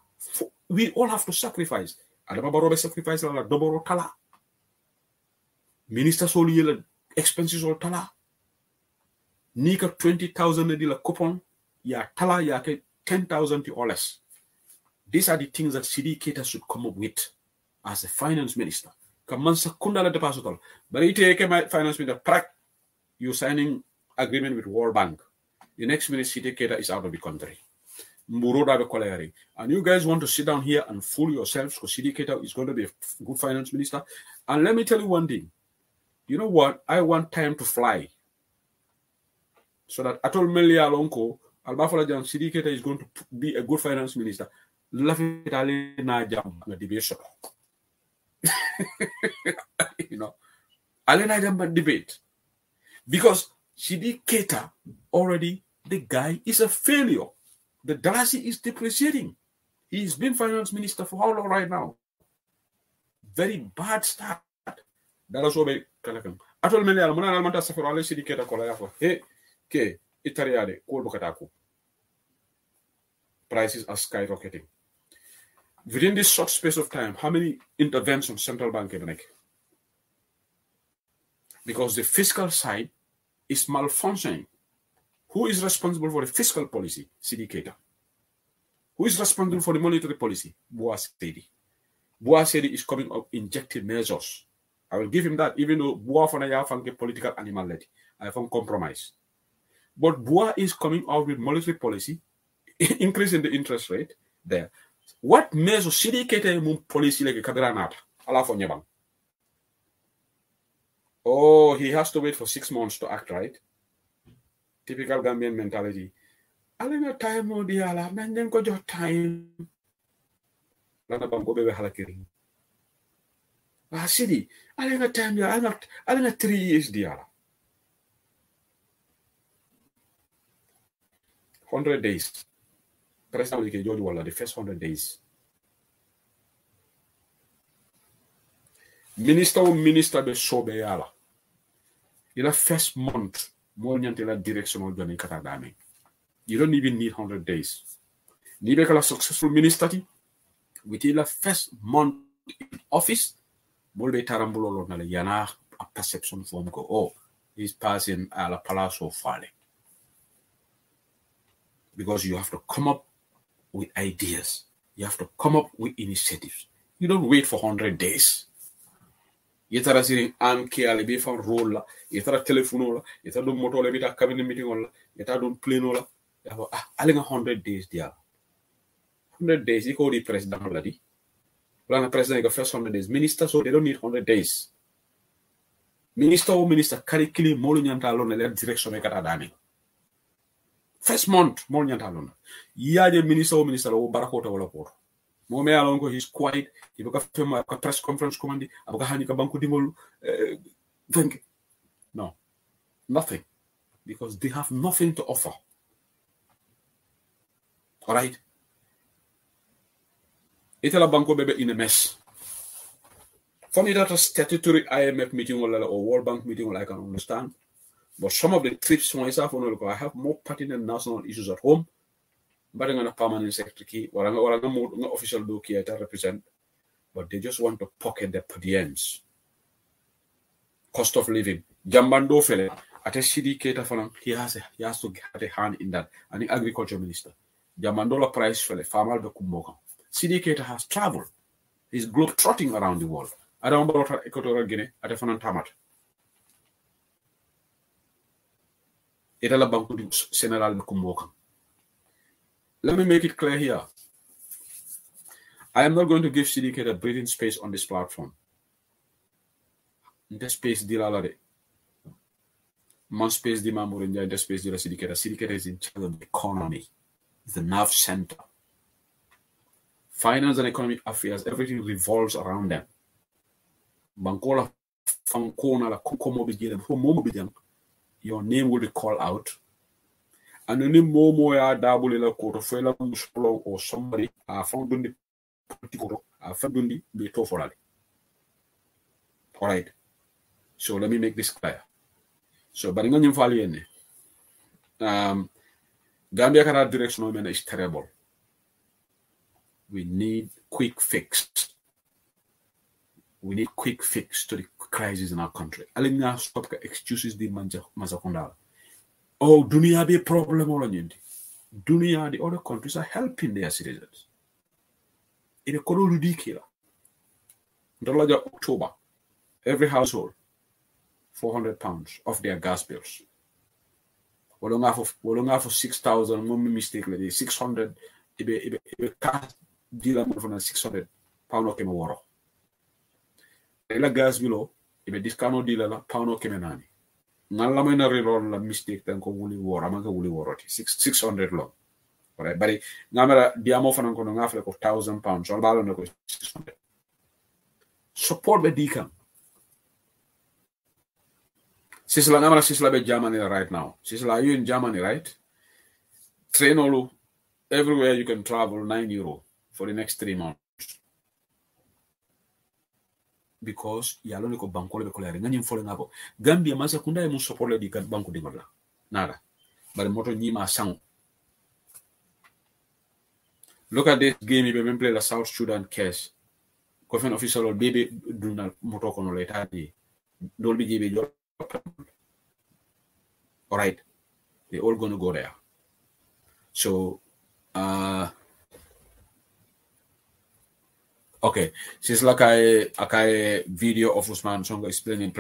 We all have to sacrifice. Adama Barrow sacrifice la doboro tala. Minister Soli expenses all tala. Nika 20,000 di la coupon, ya tala ya ke 10,000 or less. These are the things that Sidi Keita should come up with as a finance minister. Kamansa kunda la depaso tala. But ite ke my finance minister prak, you signing agreement with World Bank. The next minute Sidi Keita is out of the country. And you guys want to sit down here and fool yourselves because Sidi Keita is going to be a good finance minister. And let me tell you one thing. You know what? I want time to fly. So that Atol Melia Lonko, Albafala Jan Sidi Keita is going to be a good finance minister. lafitale na jam nga debate. You know, Alena jam debate. Because Sidi Keita already, the guy is a failure. The Dalasi is depreciating. He's been finance minister for how long right now? Very bad start. That's what we can. Atol mele al muna almanta safar ale Sidi Keita kola yafo. Hey, ke itariade ko bukataku. Prices are skyrocketing. Within this short space of time, how many interventions central bank can make? Because the fiscal side is malfunctioning. Who is responsible for the fiscal policy? Sidi Keita. Who is responsible for the monetary policy? Boasedi. Boasedi is coming up injecting measures. I will give him that, even though Boa Fanaya found a political animality. I found compromise. But Boa is coming out with monetary policy, increasing the interest rate there. What measures Sidi Keita policy like a Kabiranat? Allah for Nyabang. Oh, he has to wait for 6 months to act, right? Typical Gambian mentality. Alena time no diala, man then go your time. Lana bango bebe halakiri. Ah, Sidi, alena time diala, alena 3 years diala. 100 days. President Wike George Walla, the first 100 days. Minister be sobe yala. In the first month, more than the directional journey katadame. You don't even need 100 days. Nibe kala successful minister within the first month in office, molbe tarambulo na le yana a perception form go. Oh, he's passing a la palazzo fale. Because you have to come up with ideas. You have to come up with initiatives. You don't wait for 100 days. Yetara siri amke ale be fan role la, yetara telephone la, yetara do moto le bita cabinet meeting la, yetara do plane la. Ale nga 100 days dia. 100 days iko di president la di. Wala na president ga first 100 days. Minister so they don't need 100 days. Minister or minister karikili molu nyanta lo le direction e kata dani. First month molu nyanta lo. Yaje minister or minister lo barakota wala poro. Mome alongo he's quiet. He boka film a press conference commandi. Aboka hani ka banku dingol. No, nothing, because they have nothing to offer. All right. Itala banko bebe in a mess. For me, that a statutory IMF meeting or World Bank meeting, I can understand. But some of the trips myself, I have more pertinent national issues at home. But I'm a permanent secretary or an official book here to represent, but they just want to pocket their per diems. Cost of living. Jambando fele at a Sidi Keita for he has to have a hand in that. And the agriculture minister. Jambandola price fele farmer be kumboka. Sidi Keita has traveled. He's globe trotting around the world. I don't know about Equatorial Guinea at a Fanantamat. Itala banku di Senegal be kumboka. Let me make it clear here. I am not going to give Sidi Keita breathing space on this platform. In this space, dilalade. Man space di Mamurinja, in this space, di Sidi Keita. Sidi Keita is in charge of the economy. It's the nerve center. Finance and economic affairs, everything revolves around them. Bankola, Fankona, la Kukomo begin. Your name will be called out. And any more ya double la quarter fella or somebody found in the political found be told. All right. So let me make this clear. So but in Valley, Gambia Canada directional is terrible. We need quick fix. We need quick fix to the crisis in our country. Alina stop excuses the Mazakondala. Oh, dunia be problem all on Dunia, the other countries are helping their citizens. In a Koro Ludikila, October, every household, £400 of their gas bills. Wolonga for 6,000, mummy mistakenly, 600, ibe cash deal for 600 pound of kemo gas below, ibe discount deal la pound of kemenani. Nala mena reroll la mistake tan ko wuli war amaka wuli waroti 600 long. Alright, but ngamera diamo fanan kono ngafle ko £1,000 so balo ne ko 600. Support be dikam. Sisla ngamera sisla be Germany right now. Sisla, are you in Germany, right? Train all everywhere you can travel €9 for the next 3 months. Because yalone ko bankole be kolare ngani mfole ngabo. Gambia masa kunda mu support le di kan banku di ngala. Nada. Bari moto nyima sang. Look at this game you been play the South Sudan case. Government official or baby do not moto kono le tadi. Don't be jibe jo. All right. They all going to go there. So okay, she's like a video of Usman Songo explaining,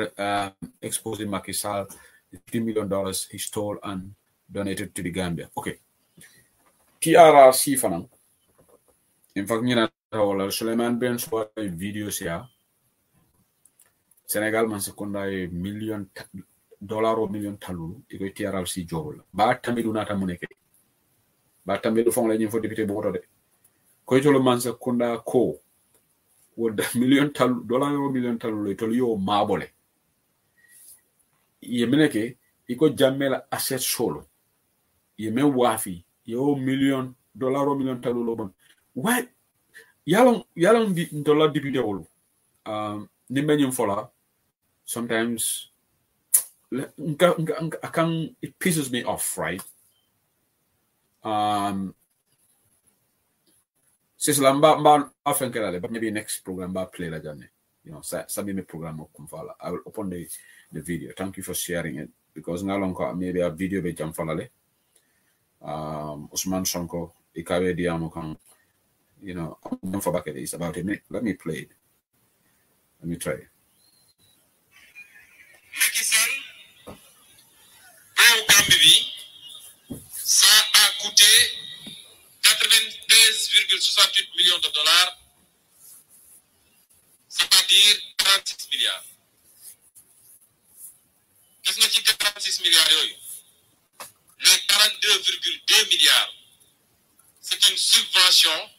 exposing Macky Sall, the $50 million he stole and donated to the Gambia. Okay. TRRC fanang. In fact, you know, Suleiman Ben saw videos here. Senegal man sekunda $1 million or million talulu. Iko TRRC jobol. Ba tamidu nata muneke. Ba tamidu fong la nyimfo député boto de. Ko itolo man sekunda ko. Would $1 million or million talulu itolo yo mabole. Yemeneke iko jamela asset solo. Yeme wafi yo $1 million or million talulu bon. Why yalong dollar député wolu. Nimbe nyimfola. Sometimes it pisses me off, right? But maybe next program play la jane. You know, sabi me program kumfala. I will open the video. Thank you for sharing it because now maybe a video be jamfala le. Usman Sonko ikawe diamo kan. You know, I'm for back it is about a minute. Let me play it. Let me try it. Ça a coûté 93,68 millions de dollars, c'est-à-dire 46 milliards. Qu'est-ce que c'est 46 milliards? Les 42,2 milliards, c'est une subvention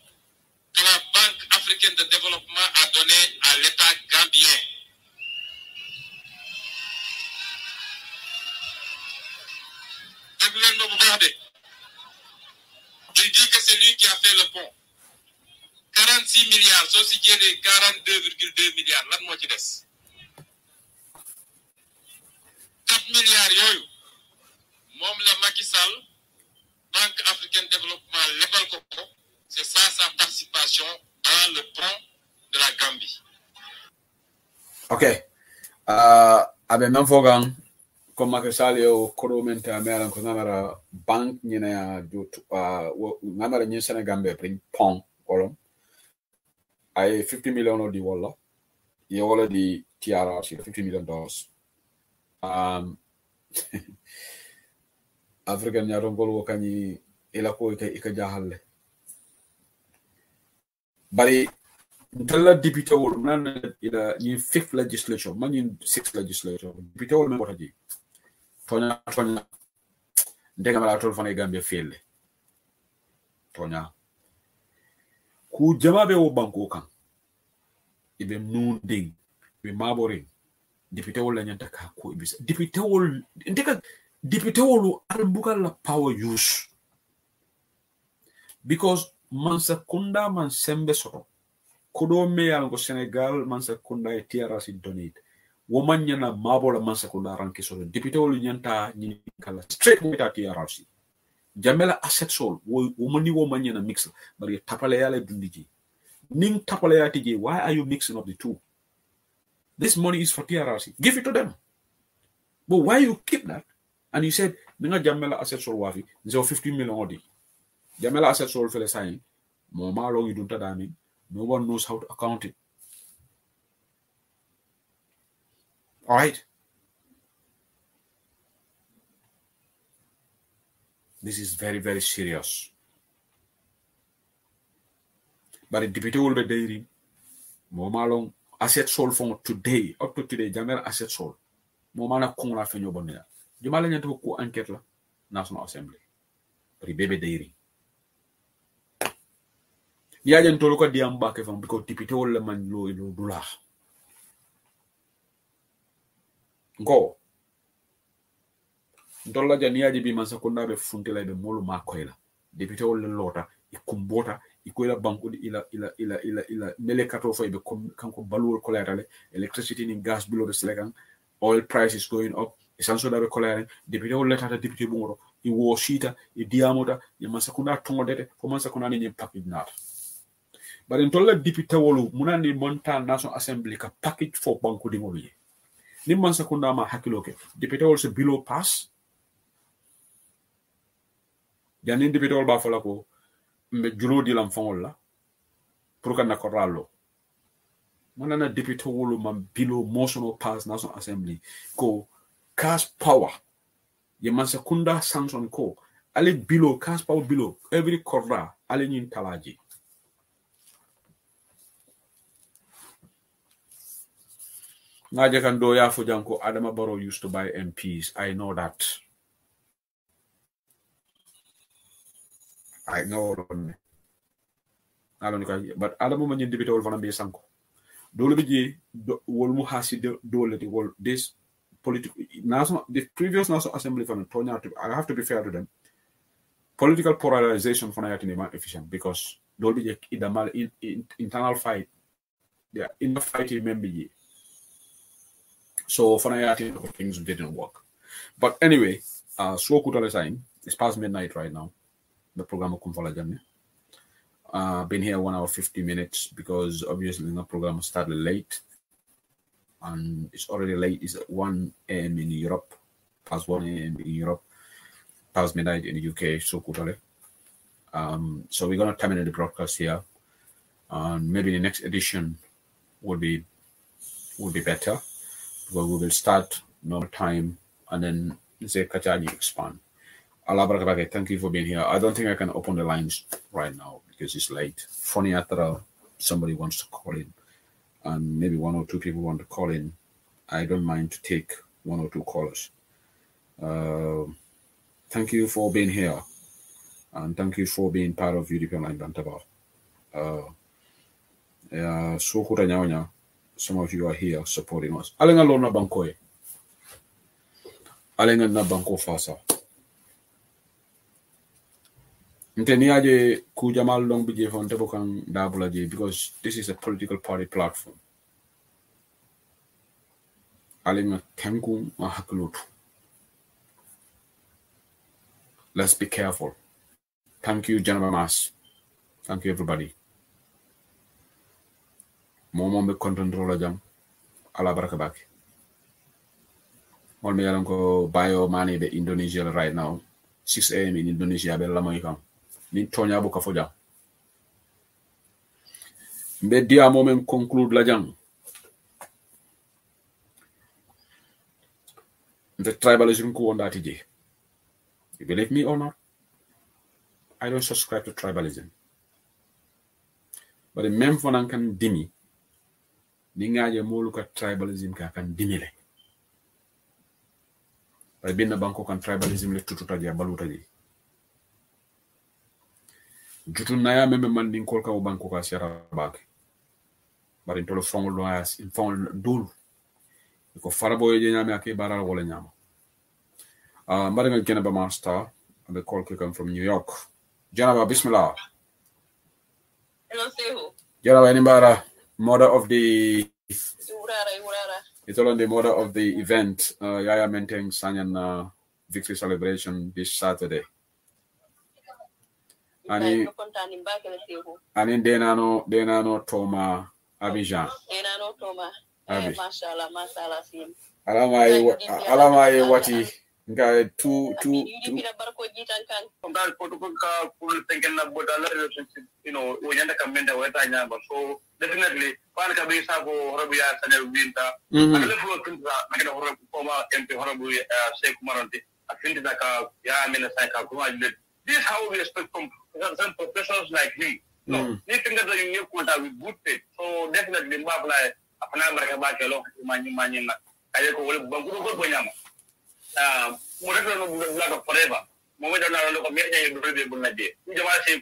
que la Banque africaine de développement a donnée à l'État gambien. Il dit que c'est lui qui a fait le pont. 46 milliards, sauf si il y a des 42,2 milliards. Là, moi, qui laisse. 4 milliards, yoyo. Mom la Macky Sall, Banque africaine de développement, l'Ebal Coco, c'est ça sa participation dans le pont de la Gambie. Ok. Abe Manfogang. Comme Macky Sall yo koromenta melan ko ngamara bank nyina ya dut ngamara nyi Senegambe prin pong kolom ay $50 million di wala ye wala di TRRC $50 million African nyaron gol kani ila ko ika jahalle bari dalla député wol nan ila ni 5th legislature man 6th legislature député wol me botaji Tonya ndega mala tol fane Gambia felle Tonya ku jamabe wo banko kan ibe nun ding be mabore député wol la nyanta ka ko ibisa député wol ndeka député wol albuka la power use because man sakunda man sembe soto kodo me yal go Senegal man sakunda e TRRC donate woman yana mabola man sakunda ranki so député wol nyanta ni kala straight with TRRC jamela asset sol woman ni woman yana mix bari tapale yale dundiji ning tapale yatiji why are you mixing up the two? This money is for TRRC, give it to them. But why you keep that and you said ninga jamela asset sol wafi 50 million odi jamela asset sol fele sign mo ma long you dunta dami no one knows how to account it. All right. This is very, very serious. But the deputy will be daily. Momalong asset sold from today, up to today, Jamel asset sold. Momana Kongla Fenyo Bonea. Jamala Yanto enquête la National Assembly. But the baby dairy. ya jen tolu ko diam ba ke fam because député wala man lo dula go dolla janiyaji bi man sakunda be funtela be molu ma koyla député wala lota e kumbota e koyla banku ila mele kato fay be kanko balwol collateral electricity ni gas below the selekan oil price is going up essential da be collateral député wala tata député bungoro e wo shita e diamota e man sakunda tongodete ko man sakunda ni package nata bari tolla député wolu munani montal nation assembly ka package for banku di ngolu ye ni man sakunda ma hakiloke député wol se below pass janin député wol ba fala ko mbe julo di lam fangol la pour que nako rallo monana député wolu man below motion of pass nation assembly ko cash power ye man sakunda sanction ko ale below cash power below every corner ale nyin talaji Naja kan do ya fu janko Adama Barrow used to buy MPs. I know that. I know. I don't know. But Adama man yin debate wol fana be sanko. Dole bi je wol mu hasi dole ti wol this political national the previous national assembly fana tonya I have to be fair to them. Political polarization fana yati ma efficient because dole bi je idamal internal fight. Yeah, in the fight member. So for now, things didn't work. But anyway, slow kutale sign. It's past midnight right now. The program of Kumfala been here 1 hour 50 minutes because obviously the program started late. And it's already late. It's 1 a.m. in Europe. Past 1 a.m. in Europe. Past midnight in the UK. So kutale. So we're gonna terminate the broadcast here. And maybe the next edition will be better. Well, we will start normal time and then say Kachaji expand. Allah thank you for being here. I don't think I can open the lines right now because it's late. Funny after somebody wants to call in and maybe 1 or 2 people want to call in. I don't mind to take 1 or 2 callers. Thank you for being here and thank you for being part of UDP Online Bantaba. So Kutanyawanya. Some of you are here supporting us. Alenga lona bankoe. Alenga na banko fasa. Nteniaje kujamal long bije fon tebokan dabulaje because this is a political party platform. Alenga tenku ma haklutu. Let's be careful. Thank you, General Mas. Thank you, everybody. Momo be control jam ala baraka baki mol me yalan ko bayo mani be Indonesia right now 6 a.m. in Indonesia be lamoy kam ni tonya bu ka fo jam be dia moment conclude la jam the tribalism ko wonda tije you believe me or not I don't subscribe to tribalism but the mem fonan kan dimi ningaje molu ka tribalism ka kan dimile ay binna banko kan tribalism le tututa dia baluta ji jutun na ya meme man din kol ka banko ka sera bak bari tolo fongol do as in fongol dul ko farabo ye nyame akay baral wala nyama mbari nga gena ba master and the call come from New York janaba bismillah hello sehu janaba ni bara mother of the it's all on the mother of the event Yaya Menteng Sanyan victory celebration this Saturday ani denano Toma Abidjan denano Toma mashallah sim alama wati nga tu barko jitan kan ngal ko ka pul tengen na bodala relationship wonyanda kamenda weta nyamba so definitely pan ka be sabo horabuya sanel winta ale flo kinta nakeda horabu koma MP horabu Sheikh Marante afinta ka ya mena sai ka kuma this how we expect from some professionals like him no ni tinga da yin ko with good faith so definitely mbabla apana maraka ba ke lo manyi na aye ko wala bangu ko bonyama mo rek no blaga forever mo me dana lo ko me nyaay do be bu nadje ni jama ci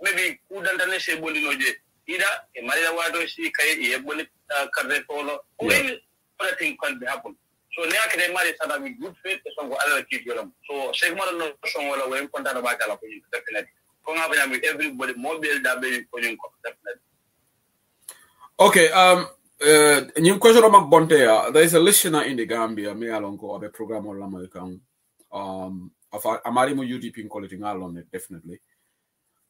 maybe kudantane se bondi noje ida e maria wado si kay e bondi karde polo or any other thing can happen. So ne akade mari sada with good faith so go ala keep yolam. So segmara no so wala we kontana ba kala ko definitely. Ko ngaba with everybody mobile da be ko definitely. Okay, new question about Bontea. There is a listener in the Gambia, me alongo of a program on American of Amarimo UDP in quality alone, definitely.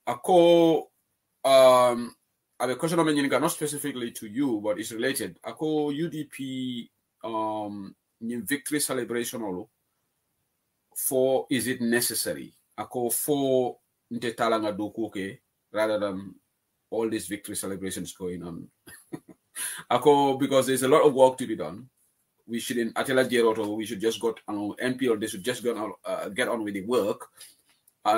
Ako I have a question of not specifically to you, but it's related. Ako UDP victory celebration olo for is it necessary? Ako for ntetalanga dokuke rather than all these victory celebrations going on. Ako, because there's a lot of work to be done. We shouldn't Atela Geroto, we should just got on MP or they should just get on with the work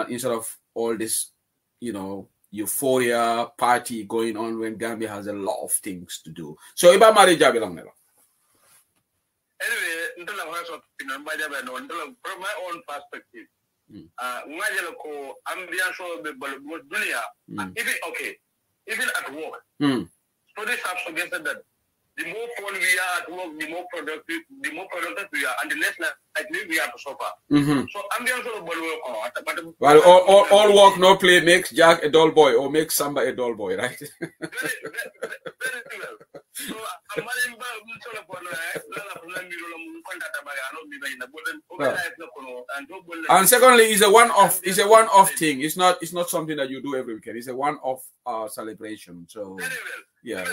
instead of all this, you know, euphoria party going on when Gambia has a lot of things to do. So iba mari jabi lang nila. Anyway, from my own perspective, even at work, studies have suggested that the more fun we are at work, the more productive we are, and the less likely we are to suffer. So I'm the answer of well, all work, no play makes Jack a dull boy or makes Samba a dull boy, right? Very well. So I'm and secondly, it's a one-off thing. It's not something that you do every weekend. It's a one-off celebration. So very well. Yeah.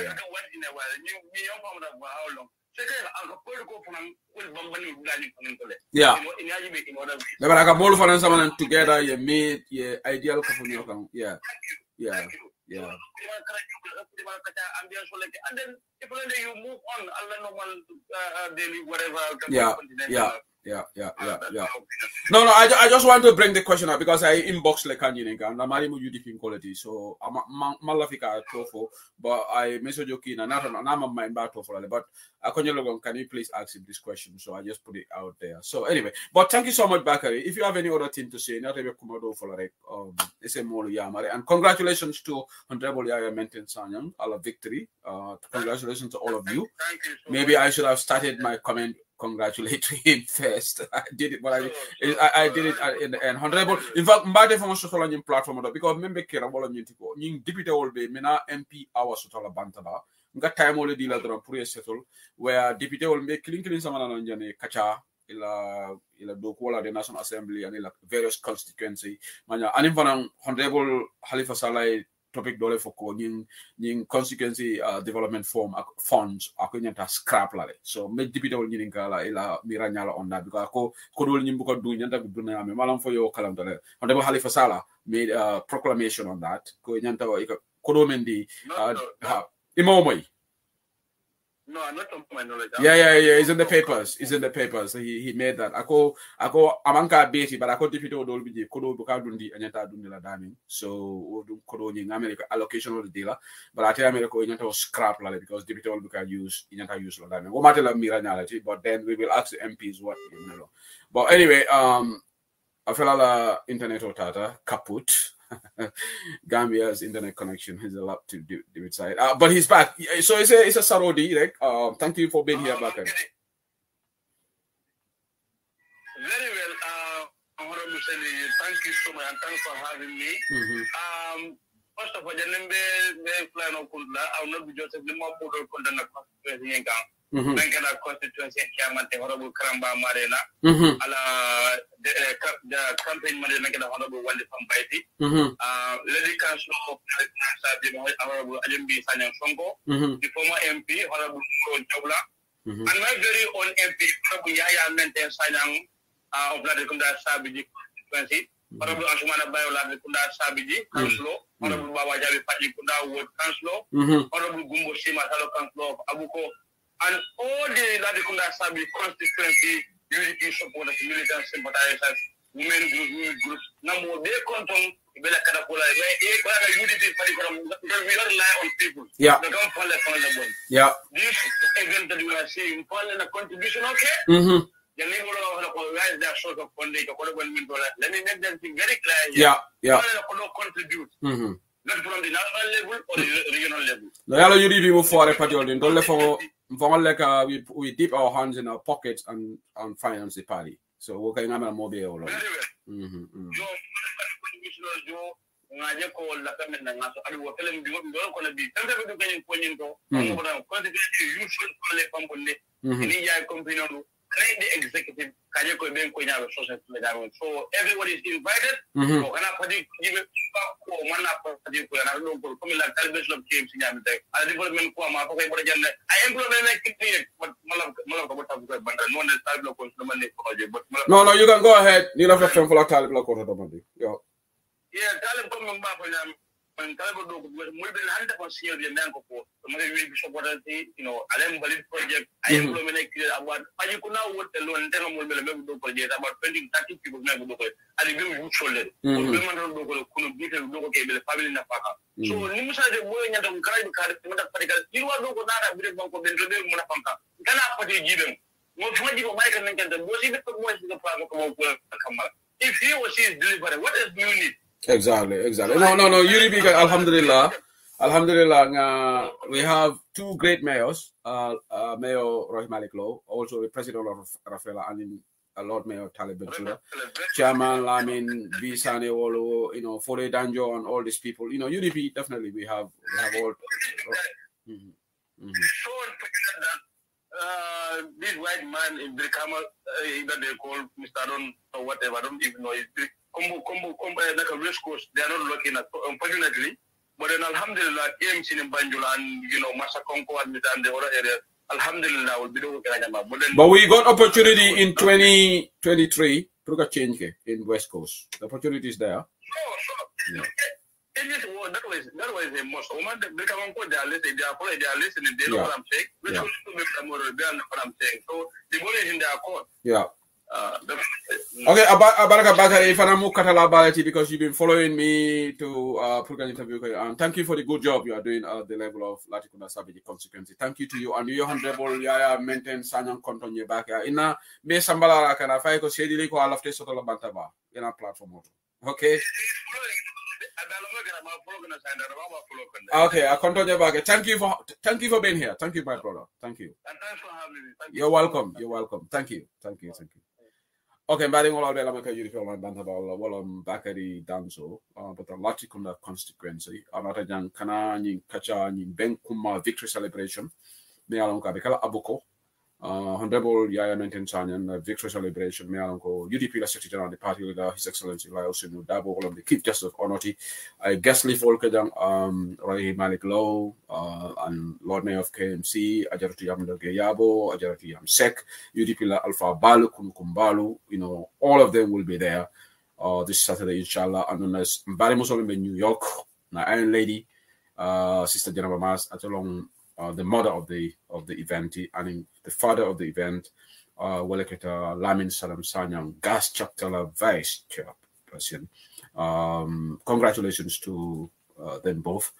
Yeah. But I got more fun someone together. You made your ideal couple. Yeah. Yeah. Yeah. And then if you move on, normal daily whatever. Yeah. No, I just want to bring the question up because I inboxed like and I'm married with UDP quality, so I'm malafika tofu, but I message you and I'm on my battle for it. But can you please ask him this question? So I just put it out there. So anyway, but thank you so much, Bakari. If you have any other thing to say, not even Kumado for like it's a more Yamare. And congratulations to Honorable Yaya Menten Sanyang, our victory. Congratulations to all of you. Thank you so Maybe I should have started my comment congratulatory him first. I did it, but I did it in the end. Honorable, in fact, mbade for social on platform because remember kera wala nyintiko. Ning deputy will be mina MP our social bantaba. Nga time will deal at pour settle where deputy will make clean sama na njane kacha ila dokola the National Assembly and ila various constituency. Manya anim fanang Honorable Halifa Salai topic dole for ko ning constituency development funds ako nyanta scrap la so me deputy wol nyinin kala ila miranyala on that because ko dol nyim ko du nyanta ko dunna ame malam fo yo kalam dole Honorable Halifa Sallah made a proclamation on that ko nyanta ko do mendi imo moy. No, not to my knowledge. Yeah. It's in the papers. He made that. Ako amanka beti, but ako deputy odol biji kodo buka dundi anyata dundi la daming. So kodo ni America allocation of the dealer, but I tell America anyata scrap la because deputy odol buka use la daming. Wo matela miranyality, but then we will ask the MPs what you know. But anyway, I feel la internet otata kaput. Gambia's internet connection has a lot to do with side. But he's back. So it's a Sarodi, right? Thank you for being here, Bakari. Very well, Honorable Sally, thank you so much and thanks for having me. First of all, the plan of Kundla, I will not be just a more photo content of constituency chairman, Honorable Karamba Marina, the campaign manager, Honorable Wally from Baiti, Lady Council of Honorable Ajimbi Sanyang Songo, the former MP, Honorable Jabla, and my very own MP, Honorable Yaya Menten Sanyang of Ladikunda Sabiji constituency, Honorable Asumana Bayo Ladikunda Sabiji, Councilor, Honorable Bawa Javi Padikunda Ward Councilor, Honorable Gumbo Sima Salo Councilor of Abuko, and all the Ladikunda Sabi constituency unity supporters, militant sympathizers, women groups, number they control Bella Catapola, unity because we don't rely on people. Yeah. They don't follow the bone. Yeah. This event that we are seeing, following a contribution, okay? The name of their source of funding, let me make them thing very clear here. Yeah. Contribute. not from the national level or the regional level. No, yalo UDP move for a party. Don't let for like we dip our hands in our pockets and finance the party. So we're going to have a mobile. Ngaje ko la kamen na ngaso adu wo telem bi do ko na bi tan be do ganin ko nyin to ko da consequently usual ko le pambonne ni ya company no the executive kaje ko ben ko nyaalo social media so everybody is invited so kana padi give ko manna padi ko na do ko comme la talbes of team si nyam tek ala development ko ma ko ko bodo janne ay employment na kiti malam ko botta ko banda non ne talbes ko no man ne projet but no you can go ahead ni la fem for la talbes ko to bandi yo yeah talent ko mba ko nyam man talent do ko mo be 100% senior bi nan ko ko mo ngi wi so bodo you know alem valid project ay employment create about paji ko na wote lon tan mo be do project about 20-30 people na do ko ali be mu cholle ko be man do ko ko bi te do ko ke be family na paka so ni musa de mo nyanda ko kala ka mo da partical ni wa do ko na da bi ko be do be mo na panka kana pati jibem mo faji ko mai kan nan kan do si be ko mo si ko pa ko mo ko kamala if he or she is delivered what else do you need? Exactly. No. UDP, alhamdulillah. We have two great mayors. Mayor Rohit Malik Low, also the president of Rafaela, and Lord Mayor Talib Bensula, Chairman Lamin, Bisane Wolo, Fore Danjo, and all these people. UDP definitely we have all. So this white man in Brikama, that they call Mr. I don't know whatever, I don't even know. Like a race course, they are not looking at, unfortunately. But then, alhamdulillah, AMC in Banjula and, Massa Conco and the other areas, alhamdulillah, will be doing it. But we got opportunity in 2023 to change in West Coast. The opportunity is there. Sure. Yeah. That was a most. They are listening, they know what I'm saying. They know what I'm saying. So the ball is in their court. Yeah. Okay, Abaraka Bakari, Fanamu Katalabalati, because you've been following me to program interview. And thank you for the good job you are doing at the level of Latikunda Sabiji consequences. Thank you to you and your honorable Yaya maintain Sanyan Kontonye Baka. Ina me Sambala Kana Faiko Shedi Liko Alafte Sotola Bantaba in our platform. Okay. Okay, I continue back. Thank you for being here. Thank you, my brother. Thank you. And thanks for having me. You're welcome. Thank you. Okay, mbadi ngola bela maka yuri ko man banta bala wala bakari danso but a Latikunda constituency anata jang kana ni kacha ni benkuma victory celebration me alon ka be kala abuko honorable Yaya Maintain Sanyan victory celebration me alon ko UDP la secretary general the party leader His Excellency Layo Sinu Dabo all of the Chief Justice of Onoti I guest leave all kajang Roy Malik Low and Lord Mayor of KMC Ajarati Yamdo Gayabo Ajarati Yam Sek UDP la Alpha Balu Kumbalu all of them will be there this Saturday inshallah and known as Mbari Muslim in New York na Iron Lady Sister Jennifer Mas at along the mother of the event and the father of the event, Waleketa Lamin Salam Sanyang, Gas Chapter Vice Chairperson. Congratulations to them both.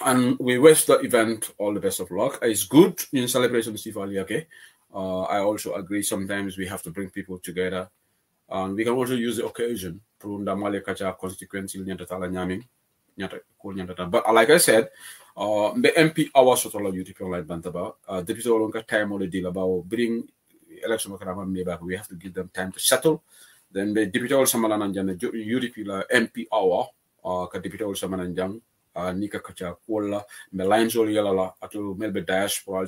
And we wish the event all the best of luck. It's good in celebration, Steve Ali, okay? I also agree sometimes we have to bring people together. And we can also use the occasion to Ndamale Kacha constituency. But like I said, the MP our sort of UDP online bantaba. Deputy Olonka time on the deal about bring election back. We have to give them time to settle. Then the Deputy Olsamanan UDP la MP hour Deputy Olsamanan Nika Kacha Kola, the lines all yellow to Melbourne diaspora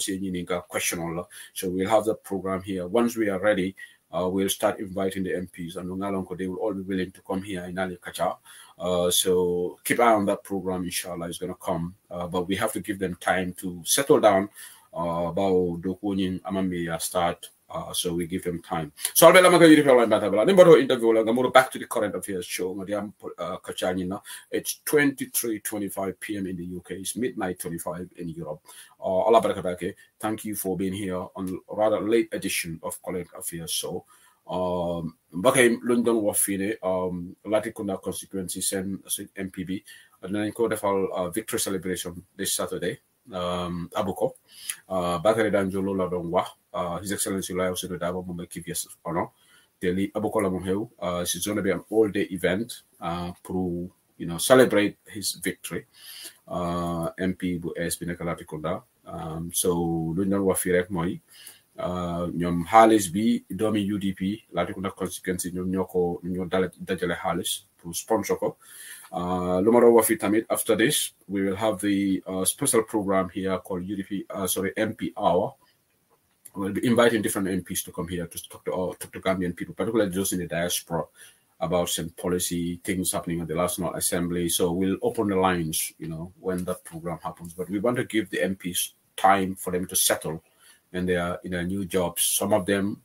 question all. So we'll have the program here. Once we are ready, we'll start inviting the MPs and they will all be willing to come here in Ali Kacha. So keep eye on that program, inshallah, is going to come. But we have to give them time to settle down about Dokunin Amamia start. So we give them time. So I'll be interview back to the current affairs show. It's 23:25 p.m. in the UK. It's midnight 25 in Europe. Thank you for being here on a rather late edition of Current Affairs show. London Wafine, Latikunda constituency send MPB, and then code victory celebration this Saturday. Abuko, Bakari Danjolo Ladongwa, His Excellency Layo Sinu Dabo Mumbai Kivias honor. Daily Abuko Lamuheu, it's going to be an all-day event. celebrate his victory. MP bu es bi nekk Latrikunda. So lu ñu wax fii rek mooy ñoom xaalis bi doomi UDP Latrikunda constituency ñoom ñoo dajale xaalis pour sponsor ko. Lu ma doon wax fii tamit after this we will have the special program here called MP Hour. We'll be inviting different MPs to come here to talk to Gambian people, particularly those in the diaspora, about some policy things happening at the National Assembly. So we'll open the lines, when that program happens. But we want to give the MPs time for them to settle in their new jobs. Some of them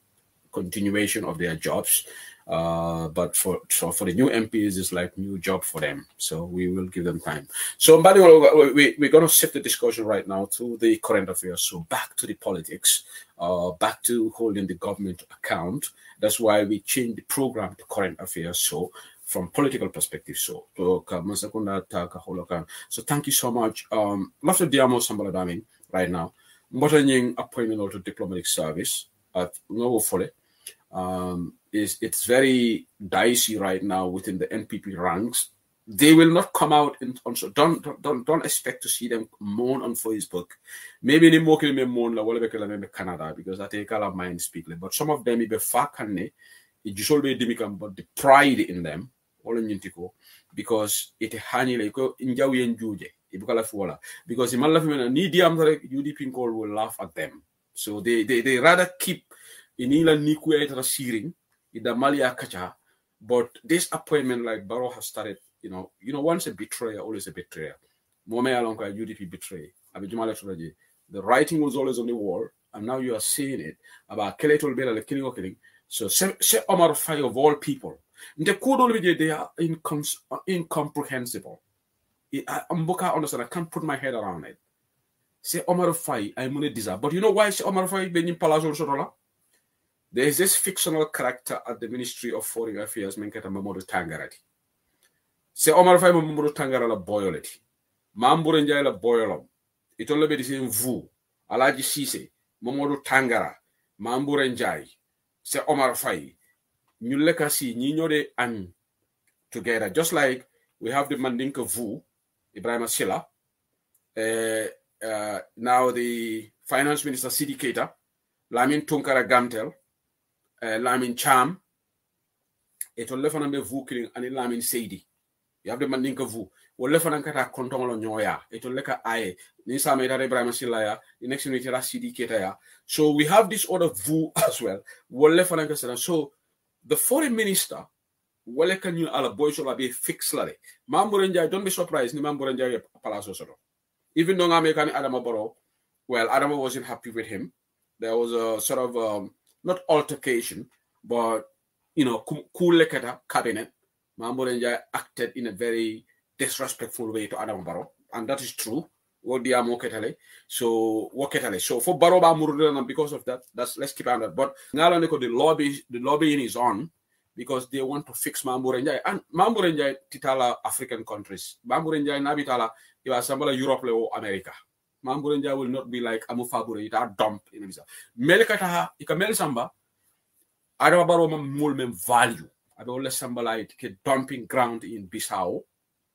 continuation of their jobs, but for the new MPs, it's like new job for them. So we will give them time. So we're going to shift the discussion right now to the current affairs. So back to the politics, back to holding the government account. That's why we changed the program to current affairs. So from political perspective, so thank you so much. Lafta Diamo Sambaladami right now. Mbotanying appointment to diplomatic service at Novo Fole. It's very dicey right now within the NPP ranks. They will not come out so don't expect to see them moan on Facebook. Maybe they moan la wala Canada because I take all mind speak. But some of them be fakane it usually be but the pride in them because it hani like injawi njuje ibukala fuola because imala ni diam UDP will laugh at them. So they rather keep inila niku eta searing ida malia kacha. But this appointment, like Barrow has started, once a betrayer, always a betrayer. Mome alonka UDP betray. The writing was always on the wall, and now you are seeing it about Keletul Bela killing. So say Omar Faye of all people. They are incomprehensible. I understand. I can't put my head around it. Say Omar Faye, I'm gonna deserve. But you know why say Omar Faye being in Palazzo Sorola? There is this fictional character at the Ministry of Foreign Affairs, Menketa Mamodo Tangarati. Se Omar Faye Mamodo Tangara la boyoleti. Mambure Njai la boyolom. It only be the same vu. Alaji Sise, Mamodo Tangara, Mambure Njai. Se Omar Faye. Nyuleka si, Ninyode and together. Just like we have the Mandinka vu, Ibrahim Silla. Now the Finance Minister Sidi Keita, Lamin Tunkara Gamtel, Lamin Cham, et on left on the vu killing and Lamin Seidi. You have the Mandinka vu. We left on Kata Kontolo Nyoya, et on leka aye, Nisa Meda Ibrahim Silaya, the next unit Sidi Ketaya. So we have this other vu as well. We left on Kata. So the foreign minister, wale can you ala boy should be fixed lare. Mamburenja, don't be surprised, ni Mamburenja Palazzo Soro. Even though American Adama Barrow, well, Adama wasn't happy with him. There was a sort of not altercation, but cool cabinet. Mamburenja acted in a very disrespectful way to Adama Barrow, and that is true. So for Barrow Bamurudana, because of that, let's keep on that. But now the lobbying is on because they want to fix Mamburenja and Mamburenja titala African countries. Mamburenja nabitala Sambala Europe or America. Mamburenja will not be like Amufabure, it are dump in himself. Melkataha, Ikamel Samba, Adama Barrow Mulmem value. I don't let Sambala dumping ground in Bissau,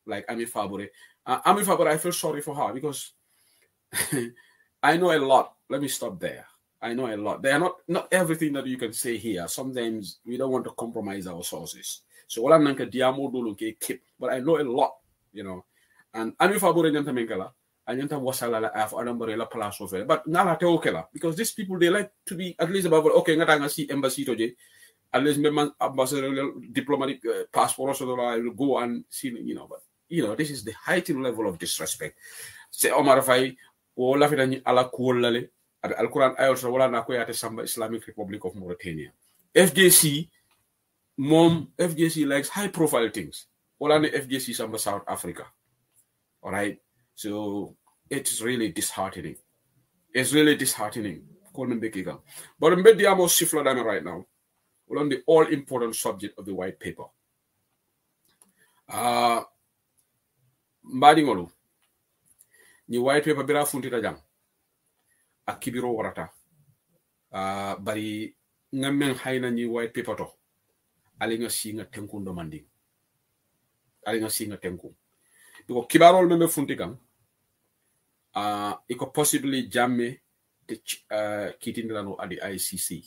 like Amifabure. Amifabure, I feel sorry for her because I know a lot. Let me stop there. I know a lot. They are not everything that you can say here. Sometimes we don't want to compromise our sources. So all I'm nanka diamo dulu ke keep, but I know a lot, And Amifabure nyanta menkala. Anyanta wasala af adambarela palaso fe. But nala te okela because these people they like to be at least above okay ngata nga si embassy toje. At least memang ambassador diplomatic passport so I will go and see but this is the heightened level of disrespect. Se Omar Faye o la fita ni ala kuolale Al Quran ayot wala na ko yate Samba Islamic Republic of Mauritania. FJC likes high profile things. Wala ni FJC Samba South Africa. All right. So it's really disheartening. It's really disheartening. But Mbediamo Sifladame right now. We're on the all-important subject of the white paper. Mbadingolu. Ni white paper bira funtita jang. Akibiro warata. Bari ngamen haina ni white paper to. Alinga singa tenkundo manding. ari nga singa tenku because kibarol membe funti kan it could possibly jamme the kitindilano at the ICC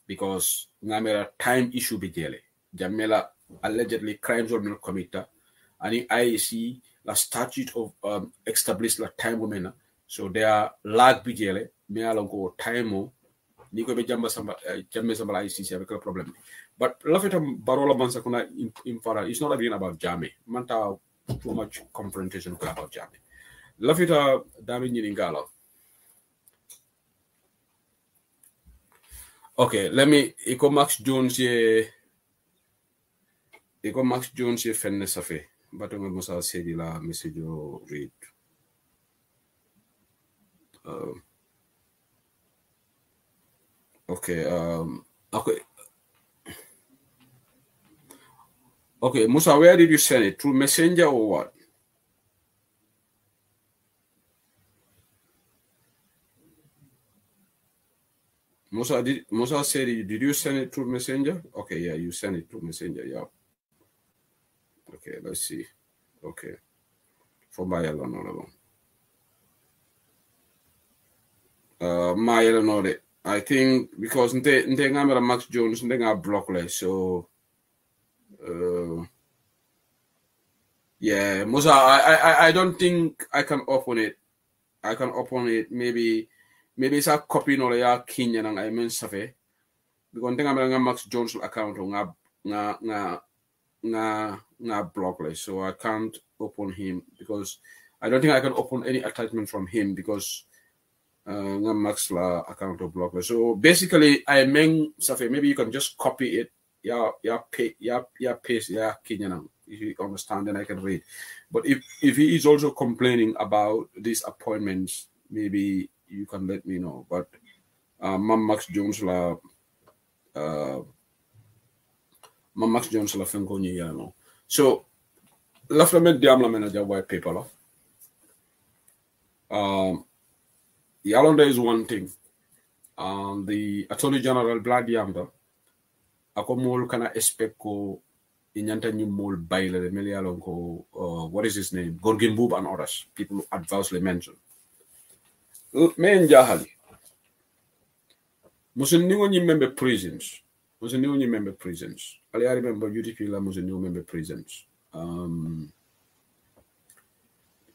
because ngamera time issue be jele jamela allegedly crimes were not committed and the ICC la statute of established la time women so there are lag be jele me alongo time ni ko be jamba samba jamme samba ICC avec le problème but lafeta barola bansa kuna infara it's not even about jamme manta too much confrontation about jamme lafita dami nyini ngala. Okay, let me iko Max Jones ye fenne safe bato nga musa sedi la message yo read okay Musa, where did you send it? Through Messenger or what? Musa said, did you send it through Messenger? Okay, yeah, you sent it through Messenger, yeah. Okay, let's see. Okay. For Mayela, no. Mayela, no. I think because nte Max Jones, nte blockless, so yeah, Musa, I don't think I can open it. Maybe it's a copy no ya Kenya nang I mean safe because nga Max Jones account nga blockless, so I can't open him because I don't think I can open any attachment from him because nga Max la account of blockless. So basically I mean safe maybe you can just copy it paste Kenya nang if you understand then I can read. But if he is also complaining about these appointments, maybe you can let me know. But Max Jones la fenko ni yano. So lafla med diam la manager white paper la. Yalonda is one thing. The Attorney General Blood Yamda ako mol kana expect ko inyanta ni mol baile de melialon ko what is his name? Gorgin Boob and others. People adversely mentioned. Men jahali musun ni woni member prisons ali I remember UDP la musun ni member prisons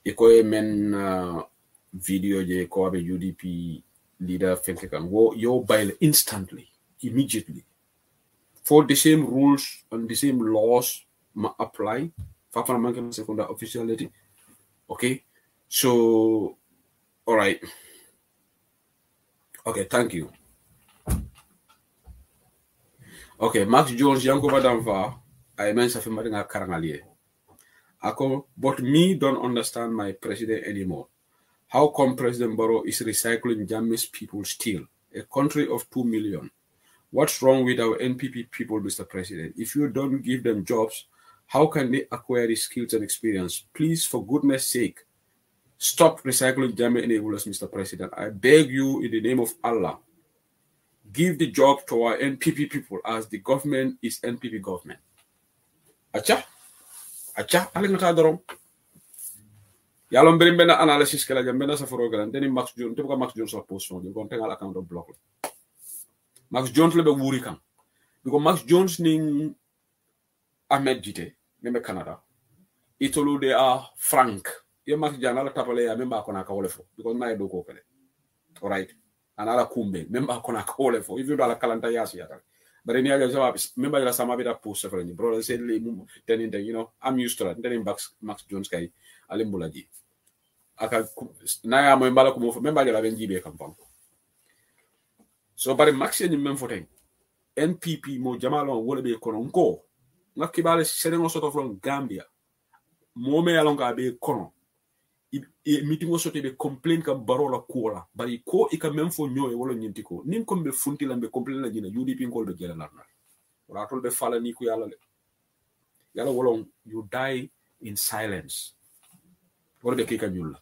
iko men video je ko abe UDP leader fenke kan wo yo bail instantly immediately for the same rules and the same laws ma apply fa fa man second officiality. Okay, so all right. Okay, thank you. Okay, Max Jones yanko badamfa I mean safi madinga karangalie. Ako, but me don't understand my president anymore. How come President Barrow is recycling Jammeh's people still? A country of 2 million. What's wrong with our NPP people, Mr. President? If you don't give them jobs, how can they acquire the skills and experience? Please, for goodness sake, stop recycling Jammeh enablers, Mr. President. I beg you in the name of Allah. Give the job to our NPP people as the government is NPP government. Acha, alingata dorom. Yalom berimbena analysis kala jambena sa program. Deni Max Jones, tebuka Max Jones sa position. You gonte ngal account of block. Max Jones lebe wuri kan. Because Max Jones ning Ahmed Jite, membe Canada. Itolu they are frank. Ye Max Janala tapale ya memba kona ka wolefo because na do ko kale. All right. Anala kumbe memba kona ka wolefo. If you do ala kalanta yasi yata. But in the other member la sama bita post for any brother said then you know I'm used to that. Then Max Jones kai alimbulaji. Aka na ya mo mbala ko mo memba la benjibe kampang. So bari Max ni memfoten. NPP mo jamalo wole be kono nko. Ngakibale serengo soto from Gambia. Mo me alonga be kono. Meeting also to be complain ka barola kola bari ko ika memfo nyoy wala nyinti ko nim ko be funti lambe complain la jina UDP ngol be jela larna wala tol be fala ni ko yalla le yalla wolon you die in silence wala be kika nyulla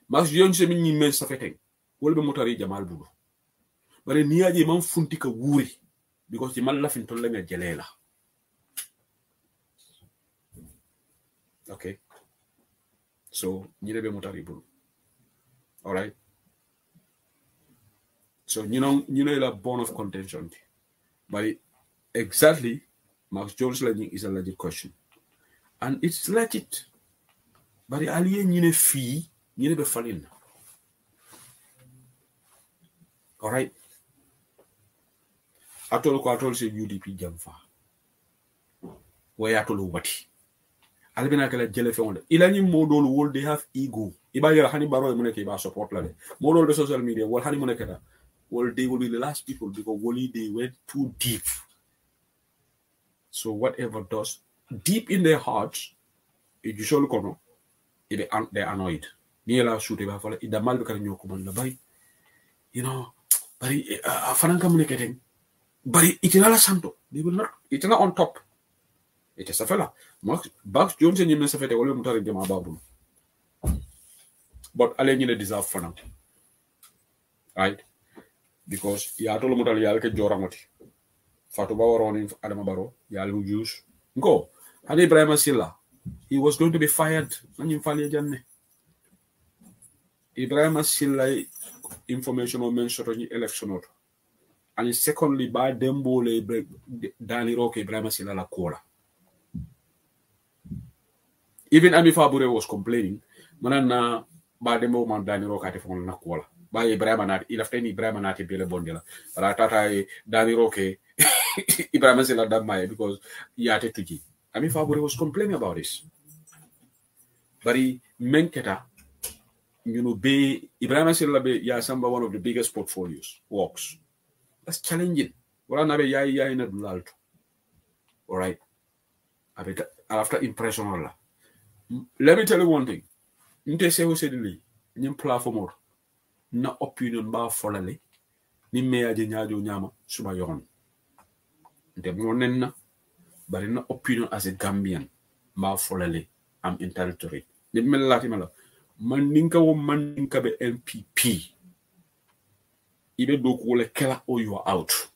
Max Jones mi nyi men sa feten wala be motari jamal budu bari niyaji man funti ka wuri because di mal la fin tol la nga jelela Okay. So, nyine be mutaribul. All right. So, you know, la bone of contention. But exactly, Max Jones learning is a legit question. And it's legit. But the alien nyine fee, nyine be falling. All right. Atol say UDP jamfa. Where atol wati. Albina kala jele fe wonde. Ilani modol wol they have ego. Iba yala hani baro muneke iba support la de. Modol the social media wol hani muneke da. Well, they will be the last people because Wally they went too deep. So whatever does deep in their hearts, it usually kono, they're annoyed. Niela shoot eba fala ida mal be kan nyoko man la bay. You know, bari fananka muneke bari itinala santo. They will not itina on top. It is a fella. Max Jones and Yemen Safete will mutari jama babu. But Aleni deserve for now. Right? Because Yatolo Mutal Yalke Joramoti. Fatoumatta Adama Barrow, Yalu Juice. Go. Had Ibrahim Silla. He was going to be fired. Ibrahim Silla information on mentioning election. And secondly, by Dembole Dani Roque Ibrahim Silla la Kola. Even Ami Fabure was complaining. Manana Bademo man Dani Roque at the na Kola. By Ibrahim Nat, Ilaften Ibrahim Nati Bele Bondela. But I thought Dani Roque Ibrahim Silla Damaya because he had to G. Ami Fabure was complaining about this. But he menketa, you know, be Ibrahim Silla be Yasamba one of the biggest portfolios works. That's challenging. All right. After impression. Let me tell you one thing. Nte se ho sedili, nyim platform na opinion ba folale, ni meya je nyaajo nyama suba yoon. Nte mo nenna, bari na opinion as a Gambian ba folale, I'm entitled to it. Ni melati mala, man ninka be MPP. Ibe do ko le kela or you are out.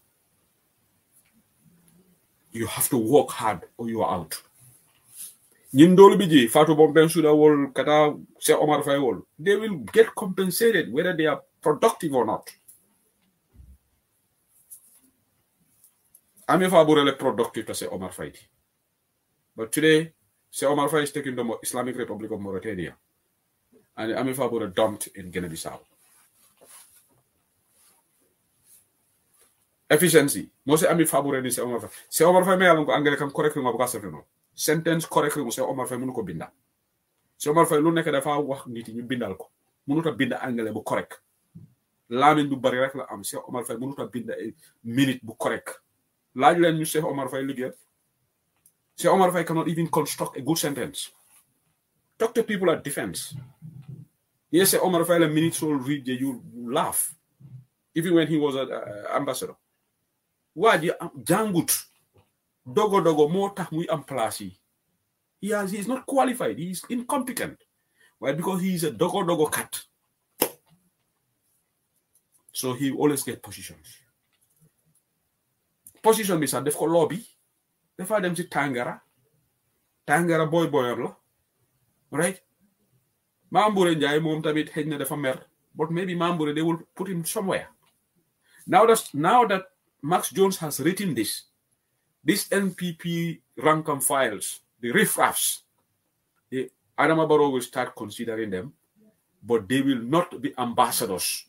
You have to work hard or you are out. Nyindolu biji Fatou Bomben Suda wol kata se Omar Faye wol. They will get compensated whether they are productive or not. Ami Fabure productive to say Omar Faye. But today, say Omar Faye is taking the Islamic Republic of Mauritania. And Ami Fabure dumped in Guinea-Bissau. Efficiency. Most Ami Fabure ni se Omar Faye. Se Omar Faye me alon ko angele kam correctly ma buka no. Sentence correctly mo se Omar Faye munu ko binda. Se Omar Faye lu nek dafa wax nit ñu bindal ko. Munuta binda angele bu correct. Lamin bu bari rek la am se Omar Faye munuta binda minute bu correct. Laaj leen ñu se Omar Faye liggéey. Se Omar Faye cannot even construct a good sentence. Talk to people at defense. Yes, Omar Faye a minute so read you laugh. Even when he was an ambassador. Wadi jangut dogo mo tax muy am place yi. He's not qualified. He's incompetent. Why? Because he's a dogo cat. So he always get positions. Position bisa def ko lobby. Defa dem ci Tangara boy la. Right? Mambure Njai mom tamit xejna dafa mer. But maybe Mambure they will put him somewhere. Now that Max Jones has written this NPP rank and files, the riffraffs, Adama Barrow will start considering them, but they will not be ambassadors.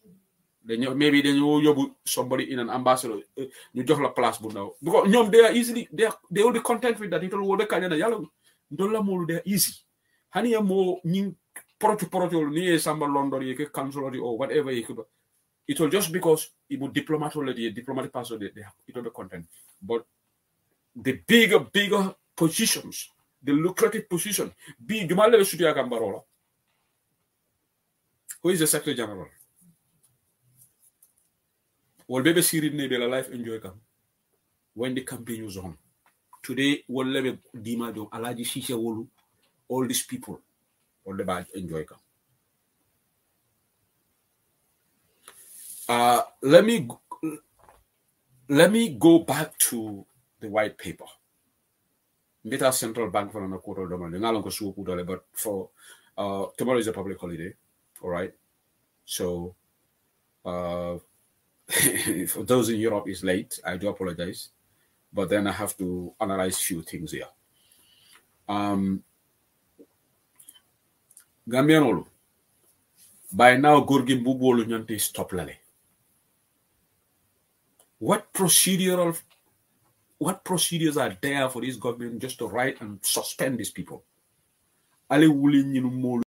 Maybe then you will somebody in an ambassador, you just la place now. Because they will be content with that. It will be kind of yellow. They are easy. Hani mo ning proto ni samba London ye council or whatever you could. It will just because it would diplomatic person it will be content. But the bigger positions, the lucrative position, who is the Secretary General? Well, baby Siri Nebela life enjoy come when the campaign is on. Today, we'll level Dima do Alaji Shisha Wolu, all these people, all the bad enjoy come. Let me go back to the white paper. Beta Central Bank for an quarter domain, but for tomorrow is a public holiday. All right. So for those in Europe, it's late. I do apologize. But then I have to analyze few things here. Gambianolu. By now, Gorgi Mbubolu Nyanti stop lale. What procedures are there for this government just to write and suspend these people? Ale wuli